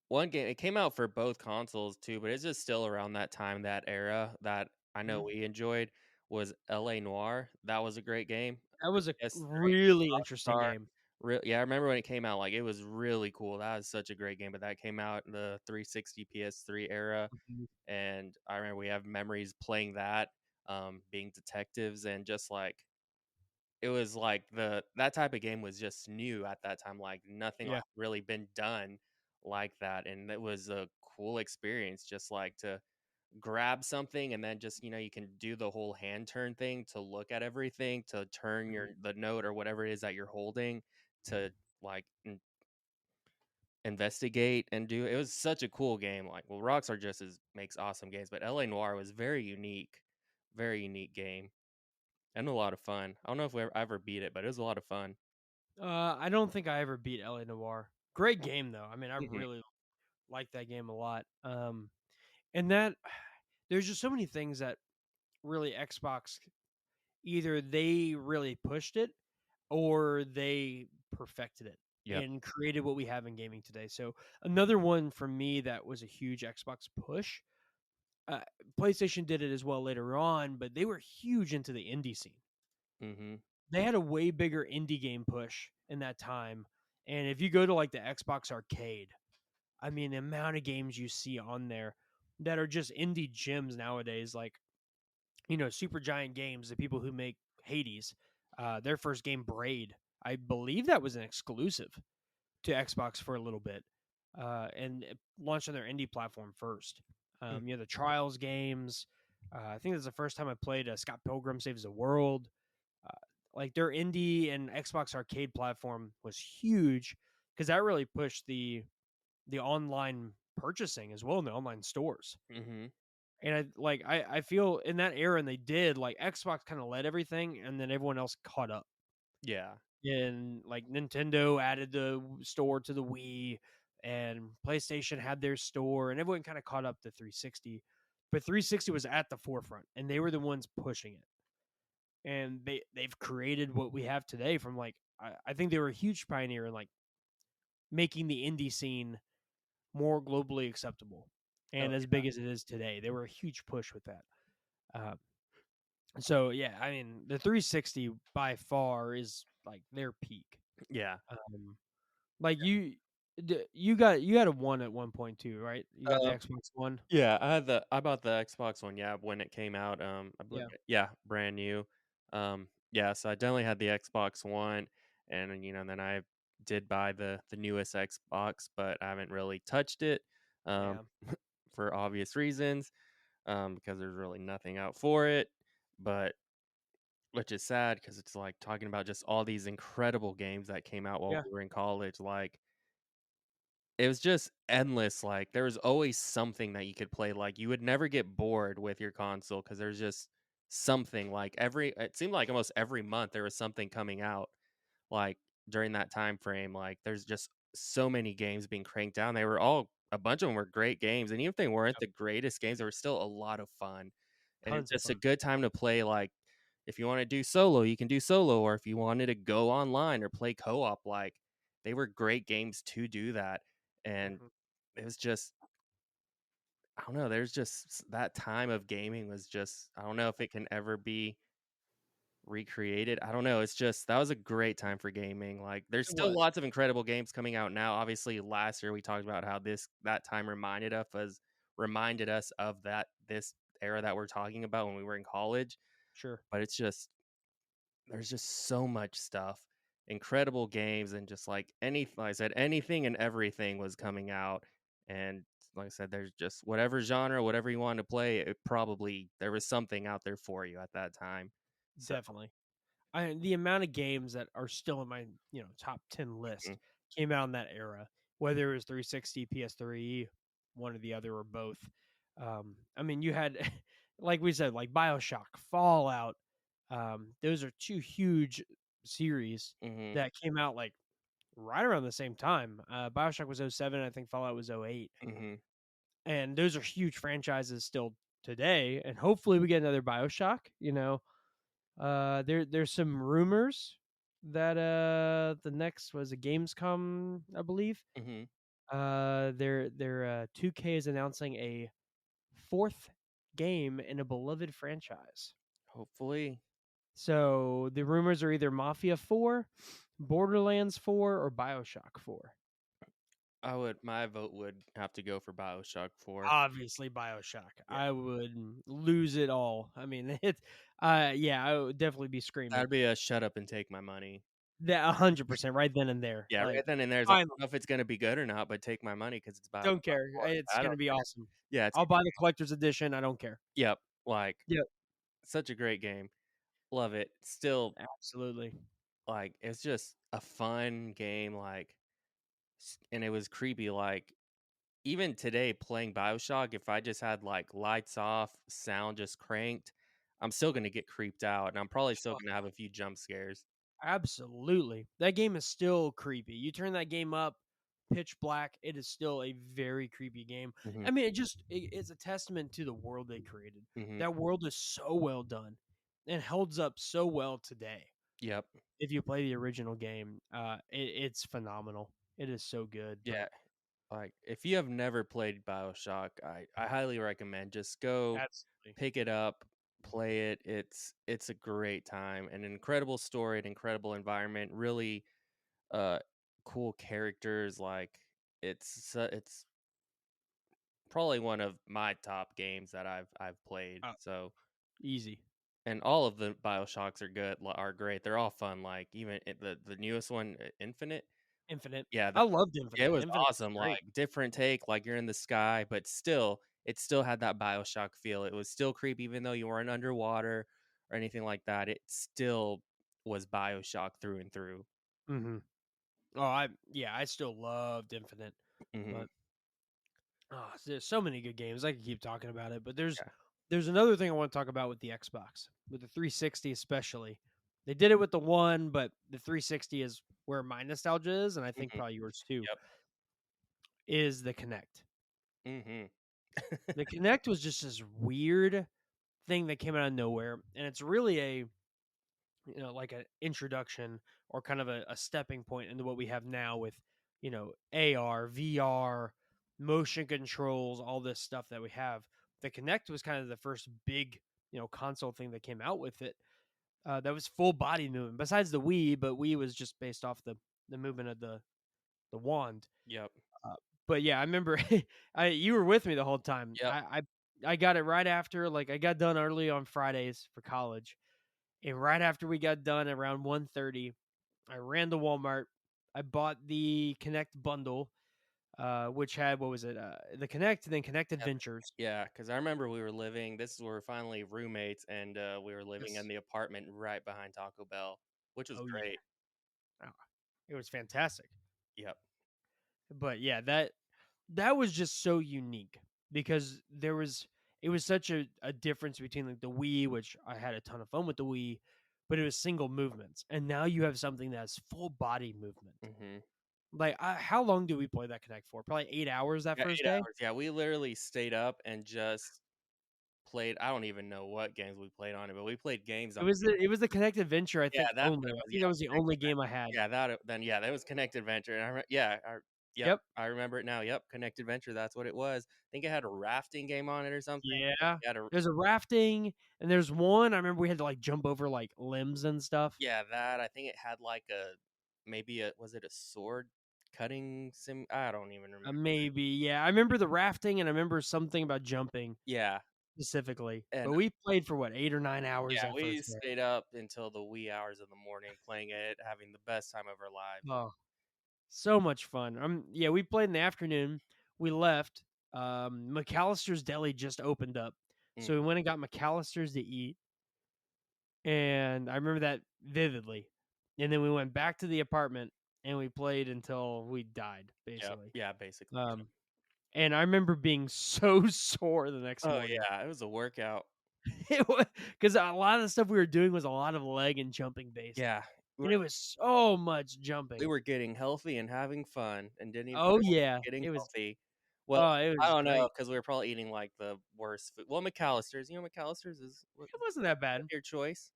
one game it came out for both consoles too, but it's just still around that time, that era that I know mhm. we enjoyed was LA Noire. That was a great game. That was a PS3, really interesting Rockstar. game. Yeah, I remember when it came out, like, it was really cool. That was such a great game, but that came out in the 360 PS3 era, Mhm. and I remember we have memories playing that, being detectives and just, like it was like that type of game was just new at that time, like, nothing, Yeah. like, really been done like that, and it was a cool experience just, like, to grab something and then just, you can do the whole hand turn thing to look at everything, to turn Mhm. the note or whatever it is that you're holding to, like, investigate and do it was such a cool game, like, well, Rockstar just is makes awesome games, but LA Noire was very unique game, and a lot of fun. I don't know if I ever beat it, but it was a lot of fun. I don't think I ever beat LA Noire. Great game though. I mean, I Mhm. really like that game a lot. And that there's just so many things that really Xbox either they really pushed it or they perfected it Yep. and created what we have in gaming today. So another one for me that was a huge Xbox push. Uh, PlayStation did it as well later on, but they were huge into the indie scene. Mhm. They had a way bigger indie game push in that time. And if you go to like the Xbox Arcade, I mean, the amount of games you see on there that are just indie gems nowadays, like, Super Giant Games, the people who make Hades, their first game, Braid, I believe that was an exclusive to Xbox for a little bit, and it launched on their indie platform first. Mm. The Trials games. I think that's the first time I played Scott Pilgrim Saves the World. Uh, like their indie and Xbox Arcade platform was huge because that really pushed the online purchasing as well in the online stores. Mhm. And I feel in that era, and they did, like, Xbox kinda led everything, and then everyone else caught up. Yeah. And, like, Nintendo added the store to the Wii, and PlayStation had their store, and everyone kinda caught up to 360. But 360 was at the forefront, and they were the ones pushing it. And they've created what we have today from, like, I think they were a huge pioneer in, like, making the indie scene more globally acceptable Oh, and as big as it is today. They were a huge push with that. Uh, so yeah, I mean, the 360 by far is like their peak. yeah. Um, like you had a one at one point too, right? You got the Um, Xbox One. yeah, I bought the Xbox One, yeah, when it came out, I believe Yeah, yeah, brand new. Yeah, so I definitely had the Xbox One, and, then I did buy the newest Xbox, but I haven't really touched it, um, yeah, for obvious reasons, because there's really nothing out for it, but which is sad because it's, like, talking about just all these incredible games that came out while yeah. we were in college, like it was just endless, like, there was always something that you could play, like, you would never get bored with your console because there's just something, like, it seemed like almost every month there was something coming out, like, during that time frame, like, there's just so many games being cranked down, they were all a bunch of them were great games, and even if they weren't Yep. the greatest games, they were still a lot of fun, and it's Tons of just a fun. good time to play, like, if you wanna do solo, you can do solo, or if you wanted to go online or play co-op, like, they were great games to do that, and Mhm. it was just I don't know, there's just that time of gaming was just I don't know if it can ever be recreated. I don't know, it's just that was a great time for gaming, like, there's It still was lots of incredible games coming out now. Obviously, last year we talked about how that time reminded us of this era that we're talking about when we were in college, sure. but it's just there's just so much stuff, incredible games, and just like I said, anything and everything was coming out, and like I said, there's just whatever genre, whatever you wanted to play, there was something out there for you at that time. So Definitely. The amount of games that are still in my, top 10 mhm, list came out in that era, whether it was 360, PS3, one or the other, or both. I mean, you had, like we said, like Bioshock, Fallout. Those are two huge series mhm, that came out like right around the same time. Bioshock was '07, I think Fallout was '08, mhm, and those are huge franchises still today. And hopefully, we get another Bioshock. There's some rumors that the next was a Gamescom, I believe. mhm, Their 2K is announcing a fourth game in a beloved franchise. hopefully. So the rumors are either Mafia 4, Borderlands 4, or Bioshock 4. My vote would have to go for BioShock 4. Obviously, Bioshock. Yeah, I would lose it all. I mean, yeah, I would definitely be screaming that'd be a shut up and take my money. that 100% right then and there. Yeah, right Like, then and there, it's like, I finally. don't know if it's gonna be good or not, but take my money because it's BioShock Don't care. 4. It's I don't gonna be awesome. yeah, it's I'll buy the collector's edition, I don't care. yep, like, Yep, such a great game. Love it. Still, absolutely. like, it's just a fun game, like, and it was creepy, like, even today playing BioShock, if I just had, like, lights off, sound just cranked, I'm still gonna get creeped out, and I'm probably still Oh, gonna have a few jump scares. absolutely. That game is still creepy. You turn that game up, pitch black, it is still a very creepy game. Mhm, I mean, it's a testament to the world they created. mhm. That world is so well done and holds up so well today. Yep. If you play the original game, it's phenomenal. It is so good, but Yeah, like, if you have never played BioShock, I highly recommend just go absolutely. pick it up, play it. It's a great time, an incredible story, an incredible environment, really uh cool characters. Like it's probably one of my top games that I've played. Oh, So easy. and all of the BioShocks are great. They're all fun. Like even the newest one, Infinite. Infinite. Yeah, I loved it Infinite. was Infinite was awesome, great. like, different take, like, you're in the sky, but still it still had that BioShock feel. It was still creepy even though you weren't underwater or anything like that. It still was BioShock through and through. Mhm. Oh, I still loved Infinite, Mhm. but Oh, there's so many good games. I could keep talking about it, but there's Yeah. there's another thing I want to talk about with the Xbox, with the 360 especially. They did it with the one, but the 360 is where my nostalgia is, and I think Mhm. probably yours too, Yep. is the Kinect. Mhm. The Kinect was just this weird thing that came out of nowhere, and it's really like an introduction or kind of a stepping point into what we have now with, AR, VR, motion controls, all this stuff that we have. The Kinect was kind of the first big, console thing that came out with it. That was full body movement. Besides the Wii, but Wii was just based off the movement of the wand. Yep. Uh, but yeah, I remember you were with me the whole time. Yep. I got it right after, like I got done early on Fridays for college, and right after we got done around 1:30, I ran to Walmart. I bought the Connect bundle, which had what was it? The Connect, then Connect Yep. Adventures. Yeah, because I remember we were living this is where we're finally roommates, and, we were living in Yes. the apartment right behind Taco Bell, which was Oh yeah. great. Oh, it was fantastic. Yep. But yeah, that was just so unique because it was such a difference between like the Wii, which I had a ton of fun with the Wii, but it was single movements, and now you have something that's full body movement. Mhm. Like, how long do we play that Connect for? Probably 8 hours that Yeah, first 8 day. hours. Yeah, we literally stayed up and just played I don't even know what games we played on it, but we played games on It was the Connect Adventure, I Yeah, think, that's what only. it I was, think yeah, that was the Connect only game I Adventure. had. Yeah, that was Connect Adventure, and yep, Yep. I remember it now, yep, Connect Adventure, that's what it was. I think it had a rafting game on it or something. Yeah. It had a There's a rafting, and there's one I remember we had to, like, jump over, like, limbs and stuff. Yeah, that, I think it had, like, maybe a was it a sword cutting sim I don't even remember. Maybe, yeah. I remember the rafting, and I remember something about jumping Yeah, specifically, and, but we played for, what, 8 or 9 hours yeah, that we first day. stayed up until the wee hours of the morning playing it, having the best time of our lives. Oh, so much fun. Yeah, we played in the afternoon. We left. McAllister's Deli just opened up, Mm, so we went and got McAllister's to eat, and I remember that vividly. And then we went back to the apartment and we played until we died, yep, basically. yeah, basically, yep. Um, and I remember being so sore the next Oh, morning. yeah, it was a workout. It was because a lot of the stuff we were doing was a lot of leg and jumping based, Yeah, and it was so much we jumping. were getting healthy and having fun and didn't even Oh realize yeah, we were getting it was. healthy. Well, Oh, it I was don't know great. because we were probably eating, like, the worst food well, McAllister's, McAllister's is what It wasn't that bad. your choice?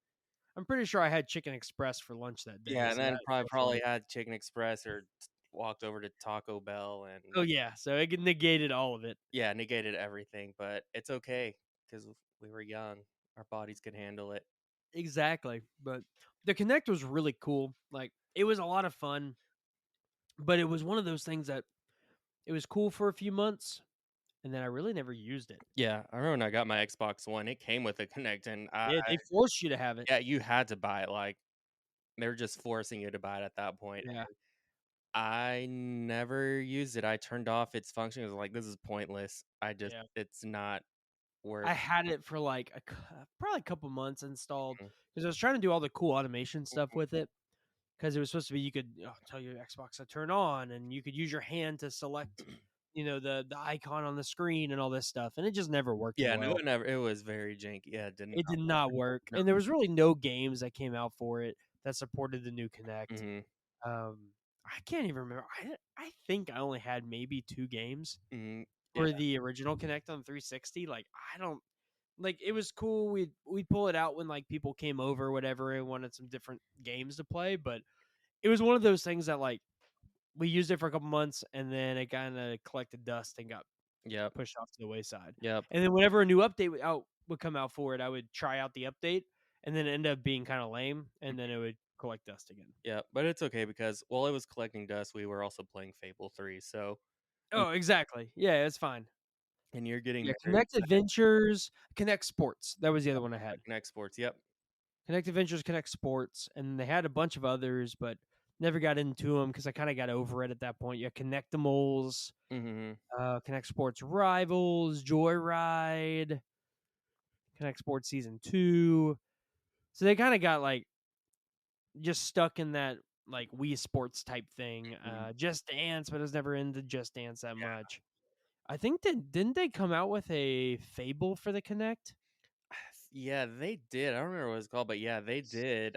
I'm pretty sure I had Chicken Express for lunch that day, Yeah, and so then that probably was probably why. had Chicken Express or walked over to Taco Bell and Oh yeah, so it negated all of it. yeah, negated everything, but it's okay because we were young. Our bodies could handle it. Exactly, but the Connect was really cool. Like, it was a lot of fun, but it was one of those things that it was cool for a few months, and then I really never used it. Yeah, I remember when I got my Xbox One, it came with a Kinect, and Yeah, they forced you to have it. yeah, you had to buy it, like, they were just forcing you to buy it at that point. Yeah, I never used it. I turned off its function. I was like, "This is pointless. yeah. It's not worth." I had it for, like, probably a couple months installed Mhm, because I was trying to do all the cool automation stuff mhm. with it. Because it was supposed to be you could, tell your Xbox to turn on, and you could use your hand to select, the icon on the screen and all this stuff, and it just never worked too Yeah, no, well. it was very janky. Yeah, it did not It did work. not work, No. and there was really no games that came out for it that supported the new Kinect. Mhm, I can't even remember. I think I only had maybe 2 games mhm. Yeah, for the original Kinect on 360. Like, I don't like, it was cool. We'd pull it out when, like, people came over or whatever and wanted some different games to play, but it was one of those things that, like, we used it for a couple months, and then it kinda collected dust and got yep, pushed off to the wayside. yep, And then whenever a new update would come out for it, I would try out the update, and then it ended up being kinda lame, and then mhm, it would collect dust again. yep, but it's okay because while it was collecting dust, we were also playing Fable 3, so and Oh, exactly. Yeah, it's fine. and you're getting Yeah, very Connect excited. Adventures, Connect Sports, that was the other one I Yeah, had. Kinect Sports, yep. Connect Adventures, Connect Sports, and they had a bunch of others, but never got into them because I kinda got over it at that point. Yeah, Connectimals, Mhm, Connect Sports Rivals, Joyride, Connect Sports Season 2. So they kinda got, like, just stuck in that, like, Wii Sports type thing. mhm. Just Dance, but I was never into Just Dance that Yeah, much. I think that didn't they come out with a Fable for the Kinect? Yeah, they did. I don't remember what it's called, but yeah, they S did.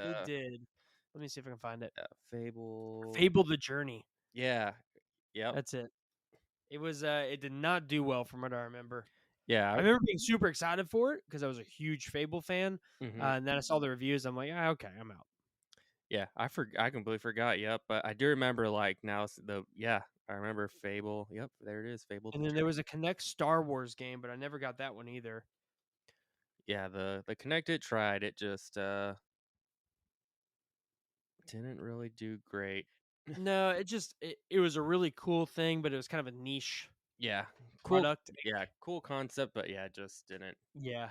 They did. Let me see if I can find it. Fable. Fable: The Journey. Yeah. Yep. That's it. It did not do well from what I remember. Yeah. I remember being super excited for it because I was a huge Fable fan, Mhm. and then I saw the reviews, I'm like, "Ah, okay, I'm out." Yeah, I completely forgot, yep, but I do remember, like, now I remember Fable. Yep, there it is, Fable the And then there Journey. was a Kinect Star Wars game, but I never got that one either. Yeah, the Connected tried, it just, didn't really do great. No, it was a really cool thing, but it was kind of a niche Yeah, cool product. yeah, cool concept, but yeah, it just didn't. Yeah.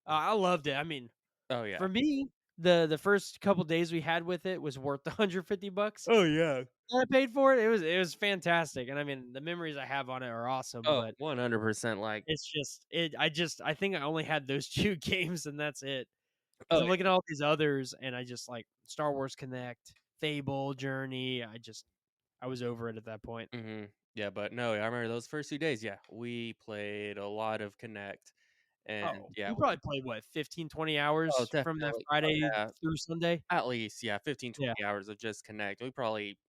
I loved it. I mean, Oh, yeah. for me, the first couple days we had with it was worth the 150 bucks Oh, yeah. that I paid for it. It was fantastic, and I mean, the memories I have on it are awesome, Oh, but 100%, like I think I only had those 2 games and that's it. Because 'Cause oh, I'm looking at all these others and I just like Star Wars Connect, Fable, Journey, I was over it at that point. yeah. Mhm. Yeah, but no, I remember those first few days, yeah, we played a lot of Connect, and Oh, yeah, we probably played, what, 15, 20 oh, hours from that definitely. Oh, Friday yeah, through Sunday? at least, yeah, 15, Yeah, 20 hours of just Connect. We probably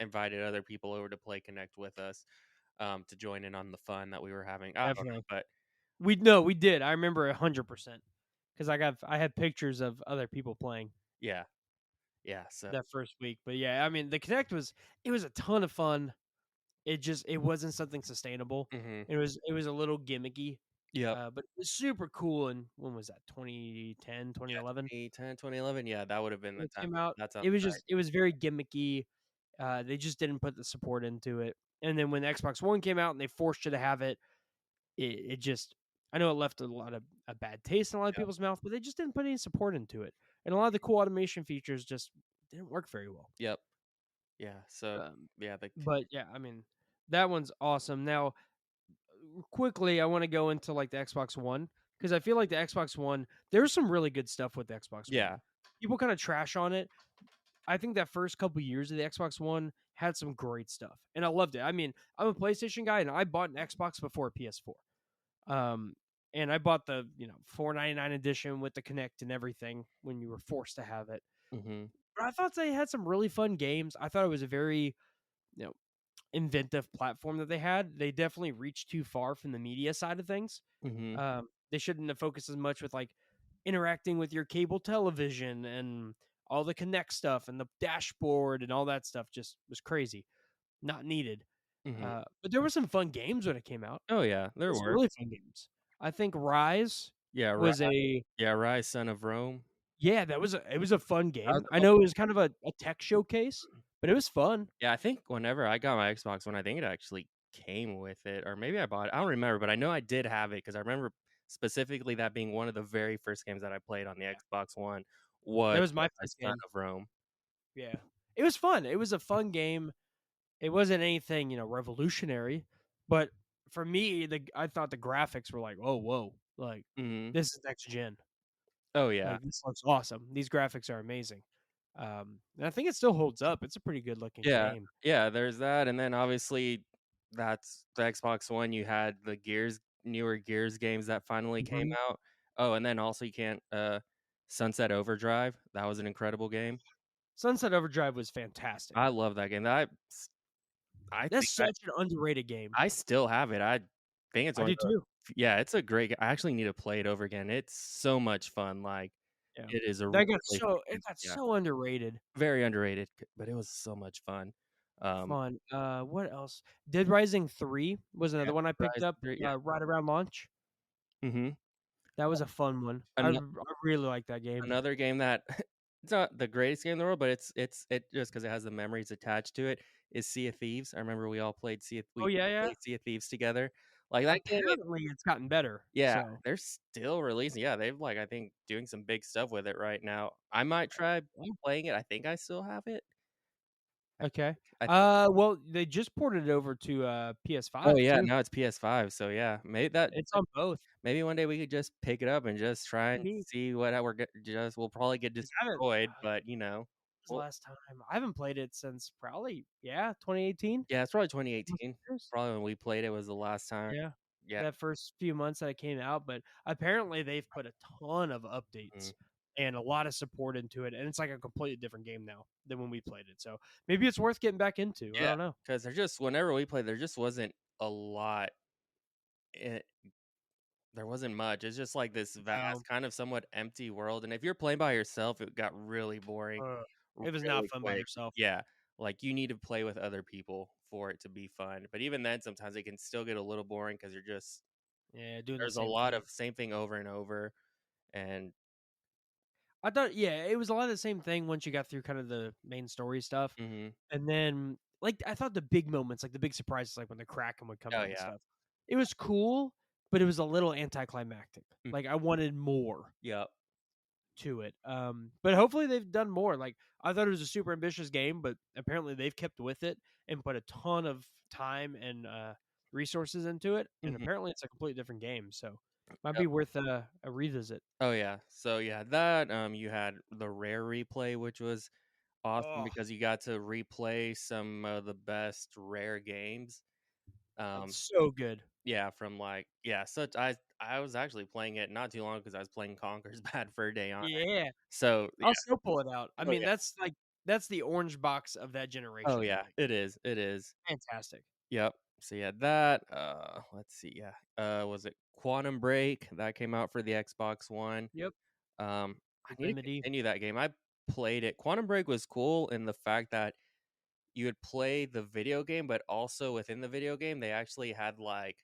invited other people over to play Connect with us, to join in on the fun that we were having. I don't know, definitely. but We did, I remember 100% because I had pictures of other people playing yeah, yeah, so that first week, but yeah, I mean, the Connect was a ton of fun. It wasn't something sustainable. mhm. It was a little gimmicky, Yep. but it was super cool, and when was that? 2010, Yeah, 2011 2010, 2011. Yeah, that would have been when the it time. came out. That sounds right. It was very gimmicky. They just didn't put the support into it. And then when the Xbox One came out and they forced you to have it, it just I know it left a bad taste in a lot of Yep, people's mouth, but they just didn't put any support into it. And a lot of the cool automation features just didn't work very well. yep, yeah, so, Um, yeah, but yeah, I mean, that one's awesome. Now, quickly, I want to go into like the Xbox One because I feel like the Xbox One, there's some really good stuff with the Xbox yeah, One. People kind of trash on it. I think that first couple years of the Xbox One had some great stuff, and I loved it. I mean, I'm a PlayStation guy, and I bought an Xbox before a PS4. Um, and I bought the 499 edition with the Connect and everything when you were forced to have it. mhm, But I thought they had some really fun games. I thought it was a very you know inventive platform that they had. They definitely reached too far from the media side of things. mhm, They shouldn't have focused as much with like interacting with your cable television and all the Connect stuff and the dashboard and all that stuff. Just was crazy, not needed. mhm. But there were some fun games when it came out. Oh, yeah, There there were some were. really fun games. I think Rise Yeah, was a Yeah, Rise, Son of Rome. yeah, it was a fun That was game. I a know it was kind of a tech showcase, but it was fun. Yeah, I think whenever I got my Xbox One, I think it actually came with it, or maybe I bought it. I don't remember, but I know I did have it because I remember specifically that being one of the very first games that I played on the Yeah, Xbox One that was was my Rise, first Son game. of Rome. Yeah, it was fun. It was a fun game. It wasn't anything, revolutionary, but for me, the I thought the graphics were like, "Oh, whoa, like, Mhm. this is next gen. Oh, yeah. Like, this looks awesome. These graphics are amazing." And I think it still holds up. It's a pretty good looking Yeah. game. Yeah, there's that, and then obviously that's the Xbox One, you had the newer Gears games that finally came Mhm. out. Oh, and then also you can't Sunset Overdrive, that was an incredible game. Sunset Overdrive was fantastic. I love that game. I That's think I such an underrated game. I still have it. I think it's I one of do the too. yeah, it's a great I actually need to play it over again. It's so much fun, like, Yeah. it is a That got really so it freaking got yeah, so underrated. very underrated, but it was so much fun. Um, Fun. What else? Dead Rising 3 was yeah, another one I picked Rise up, 3, yeah, right around launch. mhm. That was a fun one. Ano I really like that game. Another game that it's not the greatest game in the world, but it just because it has the memories attached to it, is Sea of Thieves. I remember Oh, we yeah, yeah. played Sea of Thieves together. Like, that game Apparently, it's gotten better, yeah, so they're still releasing yeah, they've, like, I think, doing some big stuff with it right now. I might try yeah, playing it. I think I still have it. okay. I think Well, they just ported it over to, oh, PS5 yeah, too. now it's PS5, so, yeah, It's on both. maybe one day we could just pick it up and just try and Maybe. see what we're just we'll probably get 'Cause I haven't destroyed, but, you know. was the Well, last time? I haven't played it since probably, yeah, 2018? yeah, it's probably Almost 2018. 2 years? Probably when we played it was the last time. Yeah. Yeah. That first few months that it came out, but apparently they've put a ton of Mm. updates and a lot of support into it, and it's like a completely different game now than when we played it, so maybe it's worth getting back into, I Yeah, don't know. because there just whenever we played, there just wasn't a lot. It There wasn't much. It's just like this No, vast, kind of somewhat empty world, and if you're playing by yourself, it got really boring it was not really fun by quick. yourself. Yeah, like, you need to play with other people for it to be fun, but even then, sometimes it can still get a little boring because 'cause you're just Yeah, doing the there's a same lot thing. of same thing over and over, and I thought yeah, it was a lot of the same thing once you got through kind of the main story stuff, mhm. and then, like, I thought the big moments, like, the big surprises, like, when the Kraken would come Oh, out and yeah. stuff, it was cool, but it was a little anticlimactic. Mm, Like, I wanted more yep. to it, but hopefully they've done more. Like, I thought it was a super ambitious game, but apparently they've kept with it and put a ton of time and, resources into it, and Mhm. apparently it's a completely different game, so might Yep. be worth a revisit. Oh, yeah. So, yeah, that, you had the rare replay, which was awesome Oh, because you got to replay some of the best rare games. it's Um, so good. yeah, from, like yeah, such I was actually playing it not too long because I was playing Conker's Bad Fur Day on it. Yeah. So, yeah. I'll still pull it out. I Oh, mean, yeah. that's like that's the orange box of that Oh, generation, yeah. like, It is, it is. fantastic. Yep. So, yeah, that, let's see, yeah, was it Quantum Break? That came out for the Xbox One. Yep, I need to Remedy. continue that game. I played it. Quantum Break was cool in the fact that you would play the video game, but also within the video game, they actually had like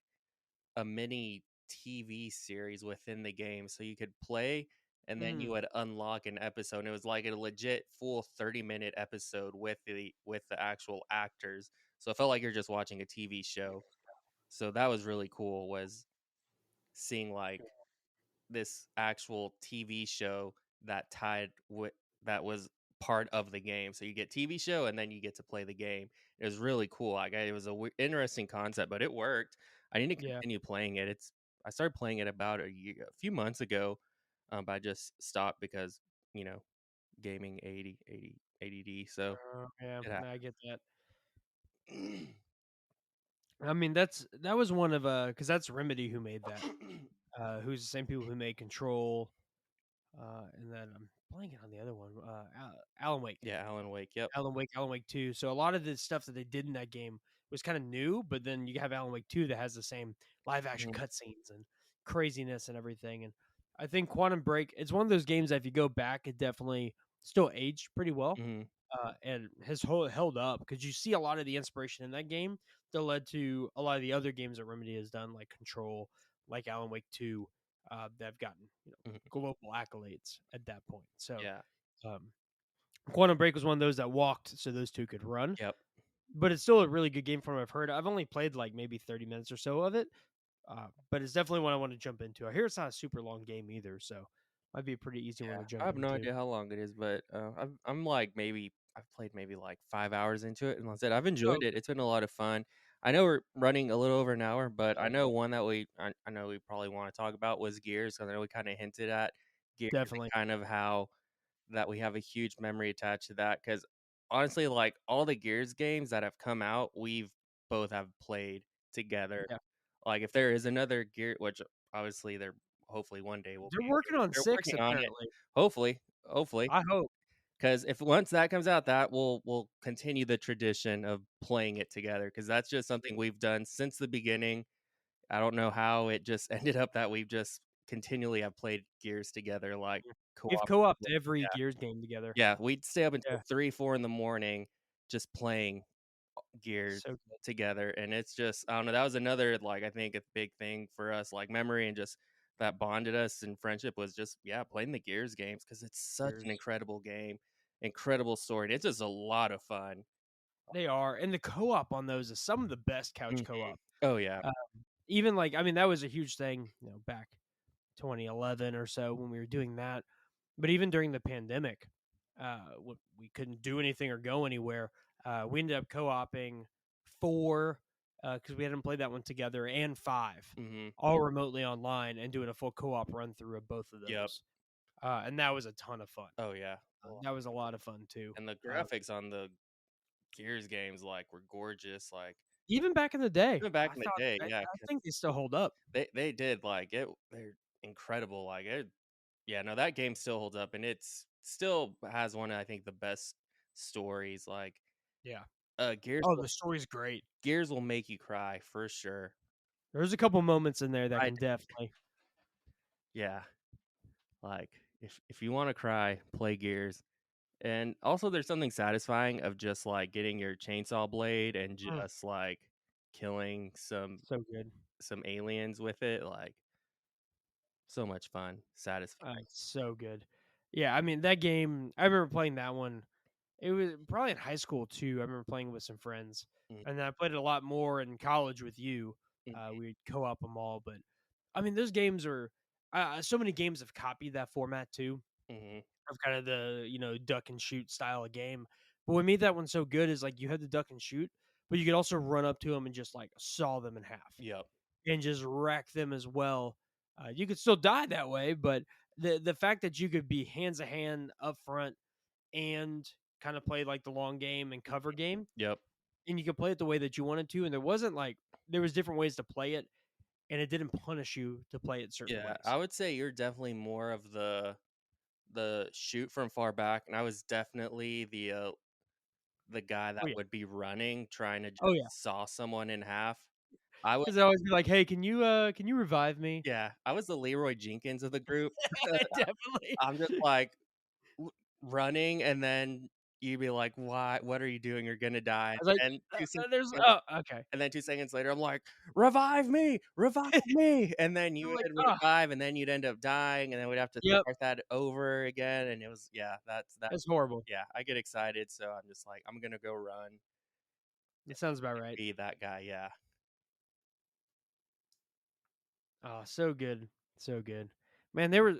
a mini TV series within the game. So you could play and then you Mm, would unlock an episode. And it was like a legit full 30-minute episode with the actual actors. So it felt like you're just watching a TV show. So that was really cool was seeing like this actual TV show that tied with that was part of the game. So you get TV show and then you get to play the game. It was really cool. Like it was a interesting concept, but it worked. I need to yeah. continue playing it. I started playing it about a few months ago, but I just stopped because you know gaming 80 ADD. So Yeah, it no, I get that. I mean, that was one of, because that's Remedy who made that, happened. who's the same people who made Control, and then I'm blanking on the other one, Alan Wake. Yeah, Alan Wake. Yep. Alan Wake 2. So a lot of the stuff that they did in that game was kind of new, but then you have Alan Wake 2 that has the same live action Mhm. cutscenes and craziness and everything. And I think Quantum Break, it's one of those games that if you go back, it definitely still aged pretty well. Mhm. And has held up because you see a lot of the inspiration in that game that led to a lot of the other games that Remedy has done, like Control, like Alan Wake 2, that have gotten Mhm. global accolades at that point. So Yeah. um, Quantum Break was one of those that walked so those two could run, Yep. but it's still a really good game from what I've heard. I've only played like maybe 30 minutes or so of it, but it's definitely one I want to jump into. I hear it's not a super long game either, so might be a pretty easy one Yeah, to I jump have no into. idea how long it is, but I'm like maybe I've played maybe like 5 hours into it, and like I said I've Oh, enjoyed it. It's been a lot of fun. I know we're running a little over an hour, but I okay. know one that I know we probably want to talk about was Gears. 'Cause I know we kind of hinted at Gears and Definitely. kind of how that we have a huge memory attached to that. Because honestly, like all the Gears games that have come out, we've both have played together. Yeah. Like if there is another Gear, which obviously there hopefully one day will They're be. working on They're 6 working on it. apparently. Hopefully, I hope. because if once that comes out, that will continue the tradition of playing it together. Because that's just something we've done since the beginning. I don't know how it just ended up that we've just continually have played Gears together, like Yeah. We've co-op. co-opted every Gears game together. Yeah, we'd stay up until Yeah. 3, 4 in the morning just playing Gears So good. together, and it's just I don't know, that was another, like, I think a big thing for us, like, memory and just that bonded us in friendship was just, yeah, playing the Gears games because it's such an Gears. incredible game, incredible story, and it's just a lot of fun. They are, and the co-op on those is some of the best couch Mhm. co-op. Oh, yeah. Even, like, I mean, that was a huge thing, back 2011 or so when we were doing that. But even during the pandemic, we couldn't do anything or go anywhere. We ended up co-oping 4 because we hadn't played that one together, and 5, Mhm. all remotely online, and doing a full co-op run through of both of Yep. those. and that was a ton of fun. Oh, yeah. That was a lot of fun too. And the Uh, graphics on the Gears games, like, were gorgeous, like, Even back in the day, even back I in the thought day, yeah, I 'cause think they still hold up. they did, like, they're incredible, like, yeah, no, that game still holds up, and it's still has one of, I think, the best stories, like, Yeah. Gears Oh, will the story's great. make you cry for sure. There's a couple moments in there that Right, can definitely. yeah, like, if you wanna cry, play Gears, and also there's something satisfying of just, like, getting your chainsaw blade and Mm, just, like, killing so good. some aliens with it, like, so much fun, satisfying. It's so good. Yeah, I mean, that game I remember playing that one. It was probably in high school too. I remember playing with some friends, Mhm, and then I played it a lot more in college with you. mhm, We'd co-op them all, but I mean, those games are so many games have copied that format too, mhm, of kind of the duck and shoot style of game. But what made that one so good is like you had the duck and shoot, but you could also run up to them and just like saw them in half yep, and just wreck them as well. You could still die that way, but the fact that you could be hands to hand up front and kind of play like the long game and cover game, yep. and you could play it the way that you wanted to, and there wasn't like there was different ways to play it, and it didn't punish you to play it certain Yeah, ways. I would say you're definitely more of the shoot from far back, and I was definitely the guy that Oh yeah, would be running, trying to oh yeah. just saw someone in half. I was Because I always be like, "Hey, can you revive me?" yeah, I was the Leroy Jenkins of the group. Definitely. I'm just, like, r running, and then you'd be like, "Why? What are you doing? You're gonna die." I was like, And 2 seconds "There's later oh okay." and then 2 seconds later, I'm like, revive me!" And then you I'm like, would "Ah, revive, and then you'd end up dying, and then we'd have to yep." start that over again, and it was yeah, that That's horrible. yeah, I get excited, so I'm just like, "I'm gonna go run It sounds about right. be that guy," yeah. Oh, so good, so good. Man, there was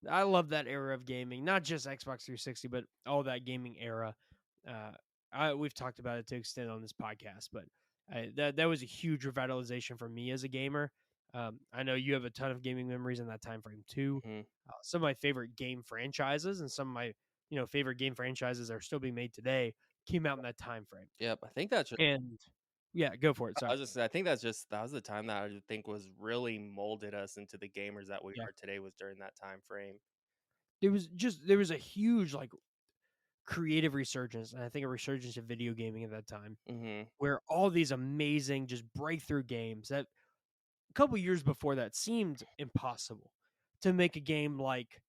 I love that era of gaming, not just Xbox 360, but all that gaming era. Uh, we've talked about it to extent on this podcast, but that was a huge revitalization for me as a gamer. I know you have a ton of gaming memories in that time frame too. Mhm. Some of my favorite game franchises and some of my favorite game franchises that are still being made today came out in that time frame. Yep, I think that's just And yeah, go for it. I Sorry. was just I think that's just that was the time that I think was really molded us into the gamers that we Yeah, are today was during that time frame. there was a huge like creative resurgence, and I think a resurgence of video gaming at that time, Mhm. where all these amazing, just breakthrough games that a couple years before that seemed impossible to make a game like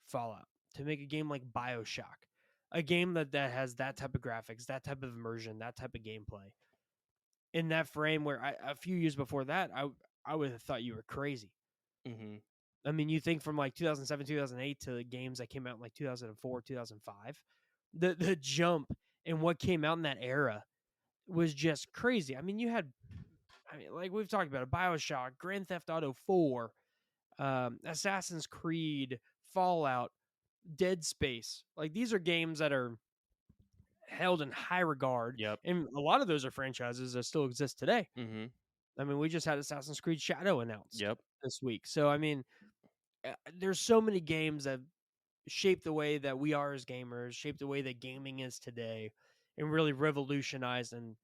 Fallout, to make a game like BioShock, a game that has that type of graphics, that type of immersion, that type of gameplay. In that frame where a few years before that, I would have thought you were crazy. Mhm. I mean, you think from like 2007, 2008 to the games that came out in like 2004, 2005, the jump in what came out in that era was just crazy. I mean, you had, I mean, like we've talked about it, BioShock, Grand Theft Auto 4, Assassin's Creed, Fallout, Dead Space. Like these are games that are held in high regard, Yep. and a lot of those are franchises that still exist today. Mhm. I mean, we just had Assassin's Creed Shadow announced Yep. this week, so I mean, there's so many games that shaped the way that we are as gamers, shaped the way that gaming is today, and really revolutionized and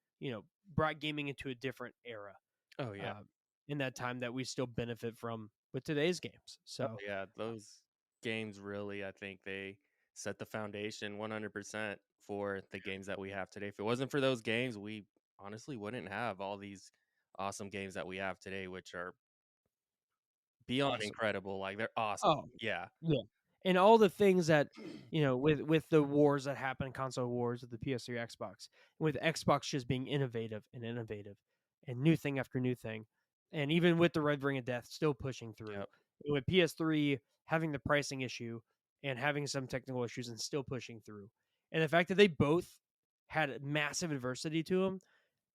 brought gaming into a different era. Oh, yeah. Uh, in that time that we still benefit from with today's games. Oh, So, yeah, those games really, I think they set the foundation 100% for the games that we have today. If it wasn't for those games, we honestly wouldn't have all these awesome games that we have today, which are beyond awesome. incredible. Like, they're awesome. Oh, Yeah. yeah. And all the things that, with the wars that happen, console wars with the PS3, Xbox, with Xbox just being innovative and new thing after new thing. And even with the Red Ring of Death still pushing through. Yep. And with PS3 having the pricing issue and having some technical issues and still pushing through. And the fact that they both had massive adversity to them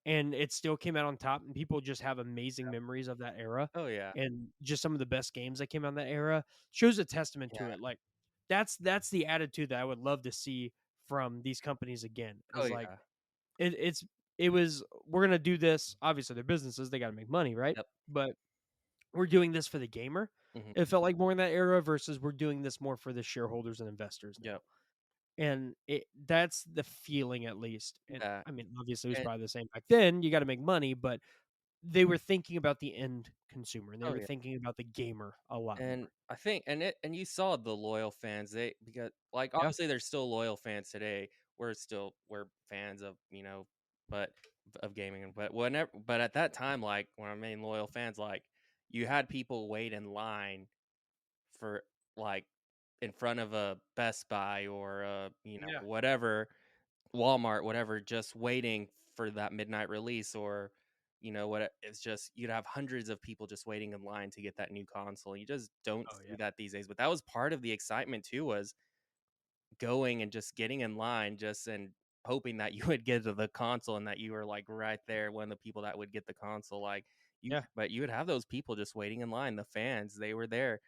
and it still came out on top and people just have amazing memories of that era Oh, yeah. and just some of the best games that came out in that era shows a testament to Yeah. it. Like that's the attitude that I would love to see from these companies again. Oh, Is like yeah. it was we're gonna do this. Obviously, they're businesses; they got to make money, right? Yep. But we're doing this for the gamer. Mhm. It felt like more in that era versus we're doing this more for the shareholders and investors now. Yep. And that's the feeling at least. And Yeah. I mean, obviously it was And probably the same back then. You got to make money, but they were thinking about the end consumer and they oh, were yeah. thinking about the gamer a lot And more. I think and you saw the loyal fans, they because, like, Yeah. obviously, there's still loyal fans today. We're fans of, but of gaming, but at that time, like, when I mean loyal fans, like, you had people wait in line for, like, in front of a Best Buy or, Yeah. whatever, Walmart, whatever, just waiting for that midnight release or, it's just you'd have hundreds of people just waiting in line to get that new console. You just don't Oh see yeah. that these days. But that was part of the excitement too, was going and just getting in line just and hoping that you would get to the console and that you were like right there, one of the people that would get the console. Like Yeah. but you would have those people just waiting in line, the fans, they were there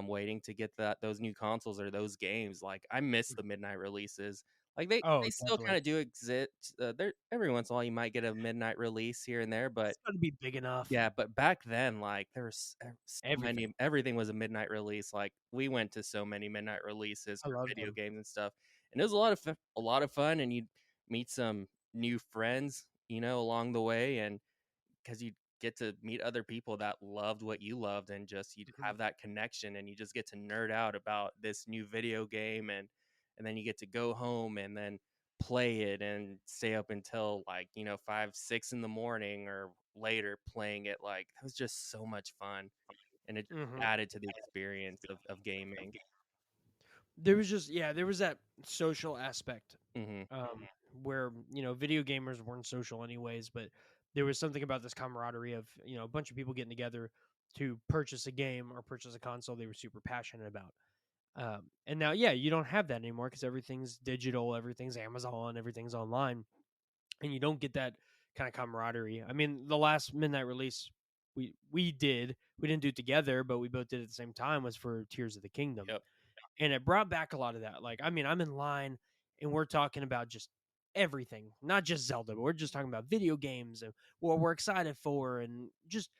waiting to get those new consoles or those games. Like I miss the midnight releases. Like Oh, they still kind definitely. of do exist. There every once in a while you might get a midnight release here and there, but It's got to be big enough. yeah, but back then, like, there was so Everything. many everything was a midnight release, like, we went to so many midnight releases I for love video them. games and stuff, and it was a lot of fun, and you'd meet some new friends, along the way, and because you get to meet other people that loved what you loved and just you'd Mhm. have that connection and you just get to nerd out about this new video game and then you get to go home and then play it and stay up until like 5 6 in the morning or later playing it. Like that was just so much fun and it Mhm. added to the experience of gaming. There was just yeah, there was that social aspect Hmm. where video gamers weren't social anyways, but there was something about this camaraderie of a bunch of people getting together to purchase a game or purchase a console they were super passionate about. And now, yeah, you don't have that anymore because everything's digital, everything's Amazon, everything's online, and you don't get that kind of camaraderie. I mean, the last midnight release we didn't do it together, but we both did it at the same time was for Tears of the Kingdom, Yep. and it brought back a lot of that. Like, I mean, I'm in line and we're talking about just everything, not just Zelda, but we're just talking about video games and what we're excited for and just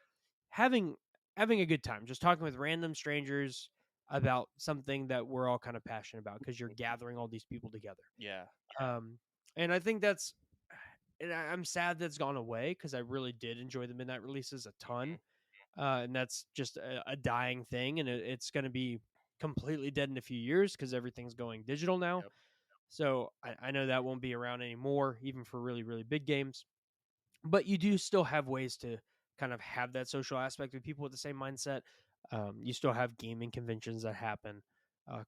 having having a good time, just talking with random strangers about something that we're all kind of passionate about because you're gathering all these people together. Yeah. Um, and I think that's and I'm sad that's gone away because I really did enjoy the midnight releases a ton, Mhm. and that's just a dying thing, and it's going to be completely dead in a few years because everything's going digital now. Yep. So I know that won't be around anymore, even for really really big games. But you do still have ways to kind of have that social aspect with people with the same mindset. You still have gaming conventions that happen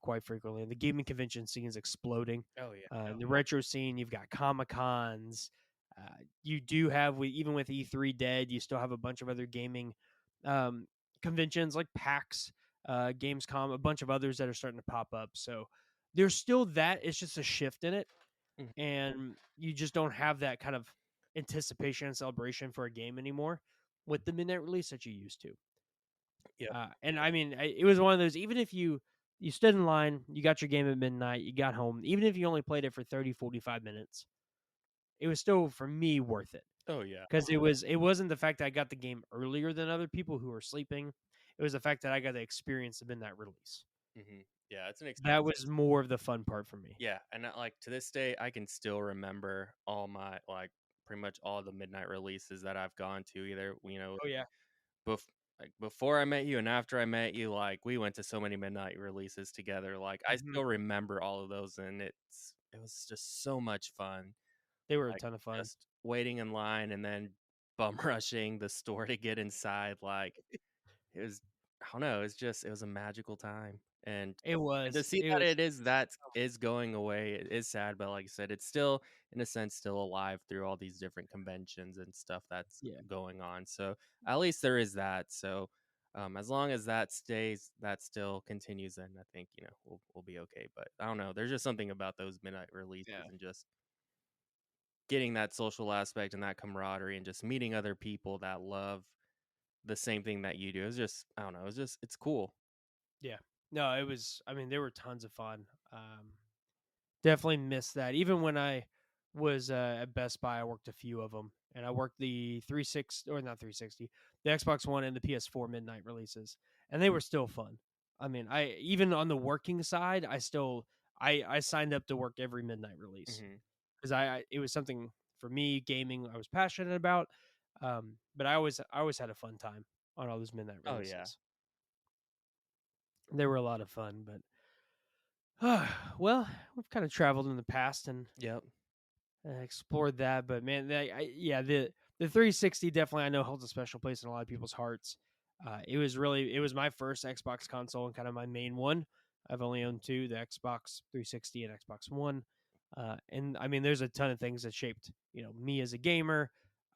quite frequently, and the gaming convention scene is exploding. Oh yeah. In the retro scene, you've got Comic Cons. You do have, even with E3 dead, you still have a bunch of other gaming um, conventions like PAX, Gamescom, a bunch of others that are starting to pop up. So there's still that. It's just a shift in it, Mhm. and you just don't have that kind of anticipation and celebration for a game anymore with the midnight release that you used to. Yep. And I mean, it was one of those. Even if you stood in line, you got your game at midnight, you got home. Even if you only played it for 30, 45 minutes, it was still for me worth it Oh yeah. because it wasn't the fact that I got the game earlier than other people who were sleeping. It was the fact that I got to experience the midnight release. Yeah, it's an That was more of the fun part for me. Yeah, and like to this day, I can still remember all my like pretty much all the midnight releases that I've gone to. Either Oh yeah. bef- like before I met you and after I met you, like we went to so many midnight releases together. Like I Mhm. still remember all of those, and it was just so much fun. They were a Like ton of fun. just waiting in line and then bum rushing the store to get inside. Like it was I don't know, it was a magical time, and to see It that was that is going away, it is sad, but like I said, it's still, in a sense, still alive through all these different conventions and stuff that's yeah. going on, so, at least there is that, so, as long as that stays that still continues, then I think, we'll be okay, but I don't know, there's just something about those midnight releases Yeah. and just getting that social aspect and that camaraderie and just meeting other people that love the same thing that you do. It's just I don't know, it's cool. Yeah. No, it was I mean, there were tons of fun. Definitely missed that. Even when I was at Best Buy, I worked a few of them, and I worked the 360 or not 360, the Xbox One and the PS4 midnight releases. and they were still fun. I mean, I even on the working side, I signed up to work every midnight release Mhm. because I it was something for me gaming I was passionate about. But I always had a fun time on all those midnight Oh, yeah. releases. They were a lot of fun, but well, we've kind of traveled in the past and Yep. explored that. But man, yeah, the 360 definitely I know holds a special place in a lot of people's hearts. It was my first Xbox console and kind of my main one. I've only owned two: the Xbox 360 and Xbox One. And I mean, there's a ton of things that shaped me as a gamer.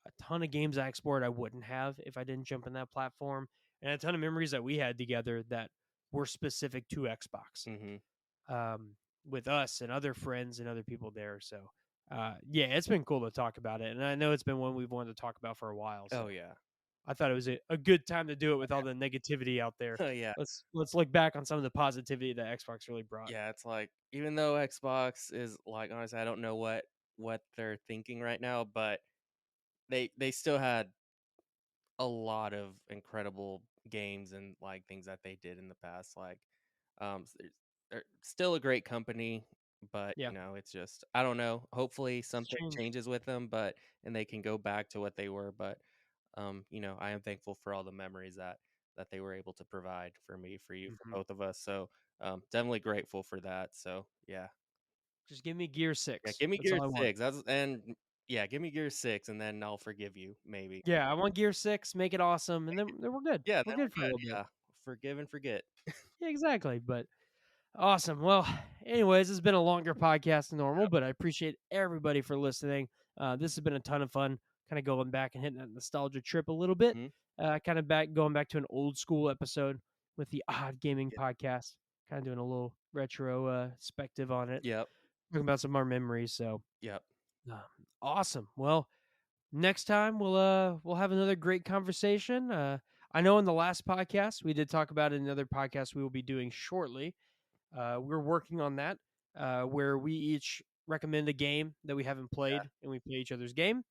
A ton of games I explored I wouldn't have if I didn't jump in that platform, and a ton of memories that we had together that were specific to Xbox, Mhm. um, with us and other friends and other people there. So, yeah, it's been cool to talk about it, and I know it's been one we've wanted to talk about for a while. Oh, So, yeah. I thought it was a good time to do it with all the negativity out there. Oh, yeah. Let's look back on some of the positivity that Xbox really brought. Yeah, it's like even though Xbox is like, honestly, I don't know what they're thinking right now, but they still had a lot of incredible games and, like, things that they did in the past, like, they're still a great company, but, Yeah, it's just I don't know, hopefully it's something changed. changes with them, but and they can go back to what they were, but, I am thankful for all the memories that they were able to provide for me, for you, for Hmm. both of us, so, definitely grateful for that, so, yeah. Just give me Gear Yeah, Six. give me That's Gear all I want. 6, that's and yeah, give me Gear 6, and then I'll forgive you, maybe. Yeah, I want Gear Six. Make it awesome, and then we're good. Yeah, We're then good we're for a good, little bit. yeah. Forgive and forget. Yeah, exactly. But awesome. Well, anyways, it's been a longer podcast than normal, Yep. but I appreciate everybody for listening. This has been a ton of fun, kind of going back and hitting that nostalgia trip a little bit. Mhm. Kind of going back to an old school episode with the Odd Gaming Yeah. podcast, kind of doing a little retro perspective on it, Yep. talking about some of our memories. So Yep. um, awesome. Well, next time we'll have another great conversation. I know in the last podcast we did talk about another podcast we will be doing shortly. We're working on that, where we each recommend a game that we haven't played and we play each other's game.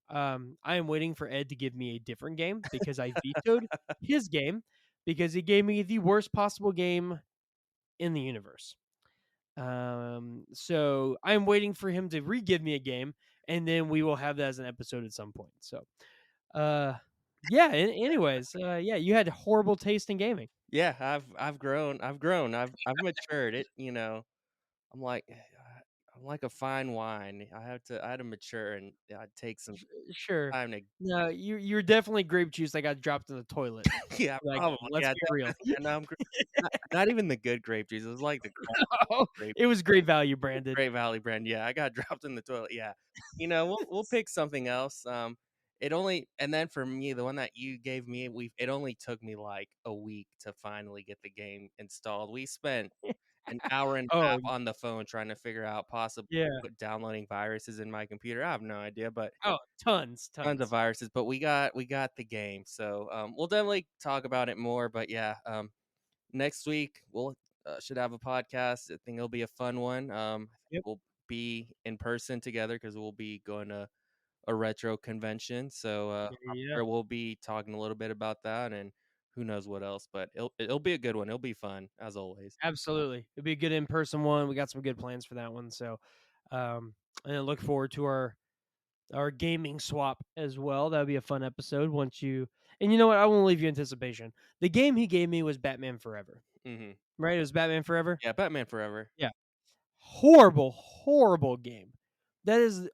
I am waiting for Ed to give me a different game because I vetoed his game because he gave me the worst possible game in the universe. So I'm waiting for him to re-give me a game, and then we will have that as an episode at some point. So, uh, yeah. Anyways, yeah, you had horrible taste in gaming. Yeah, I've grown, I've matured, I'm like I'm like a fine wine, I had to mature and, yeah, it takes some Sure. time to No, you're definitely grape juice that got dropped in the toilet yeah, for that probably, game. Let's yeah, be real. definitely, yeah, no, I'm not even the good grape juice, it was like the crap Oh, grape it was great value branded. Great Valley brand, yeah, I got dropped in the toilet, yeah. We'll pick something else, it only and then for me, the one that you gave me, it only took me, like, a week to finally get the game installed. We spent an hour and a Oh, half on the phone trying to figure out possibly yeah. downloading viruses in my computer. I have no idea, but Oh, tons, tons of tons. viruses, but we got the game. So, we'll definitely talk about it more, but yeah, next week we'll should have a podcast. I think it'll be a fun one. I think Yep. we'll be in person together because we'll be going to a retro convention. So I'm Yeah. sure we'll be talking a little bit about that and who knows what else. But it'll be a good one. It'll be fun as always. Absolutely. It'd be a good in-person one. We got some good plans for that one. So, um, and I look forward to our gaming swap as well. That would be a fun episode once you and you know what? I won't leave you anticipation. The game he gave me was Batman Forever. Hmm. Right? It was Batman Forever. Yeah, Batman Forever. Yeah. Horrible, horrible game. That is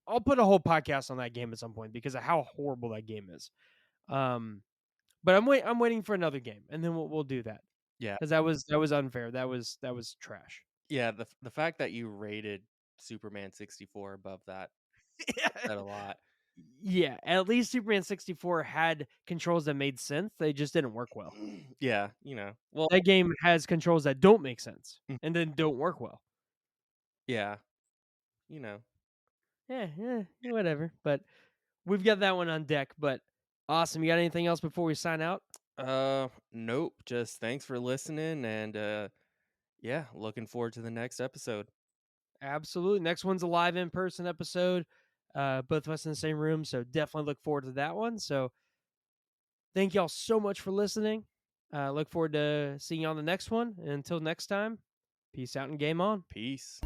I'll put a whole podcast on that game at some point because of how horrible that game is. Um, but I'm waiting for another game, and then we'll do that Yeah, because that was unfair. That was trash. yeah. The fact that you rated Superman 64 above that said a lot. Yeah, at least Superman 64 had controls that made sense. They just didn't work well. Yeah, well, That game has controls that don't make sense and then don't work well. yeah, you know. Yeah, whatever. But we've got that one on deck. But awesome. You got anything else before we sign out? Nope. Just thanks for listening, and yeah, looking forward to the next episode. Absolutely. Next one's a live in person episode. Both of us in the same room. So definitely look forward to that one. So thank y'all so much for listening. Look forward to seeing you on the next one. And until next time, peace out and game on. Peace.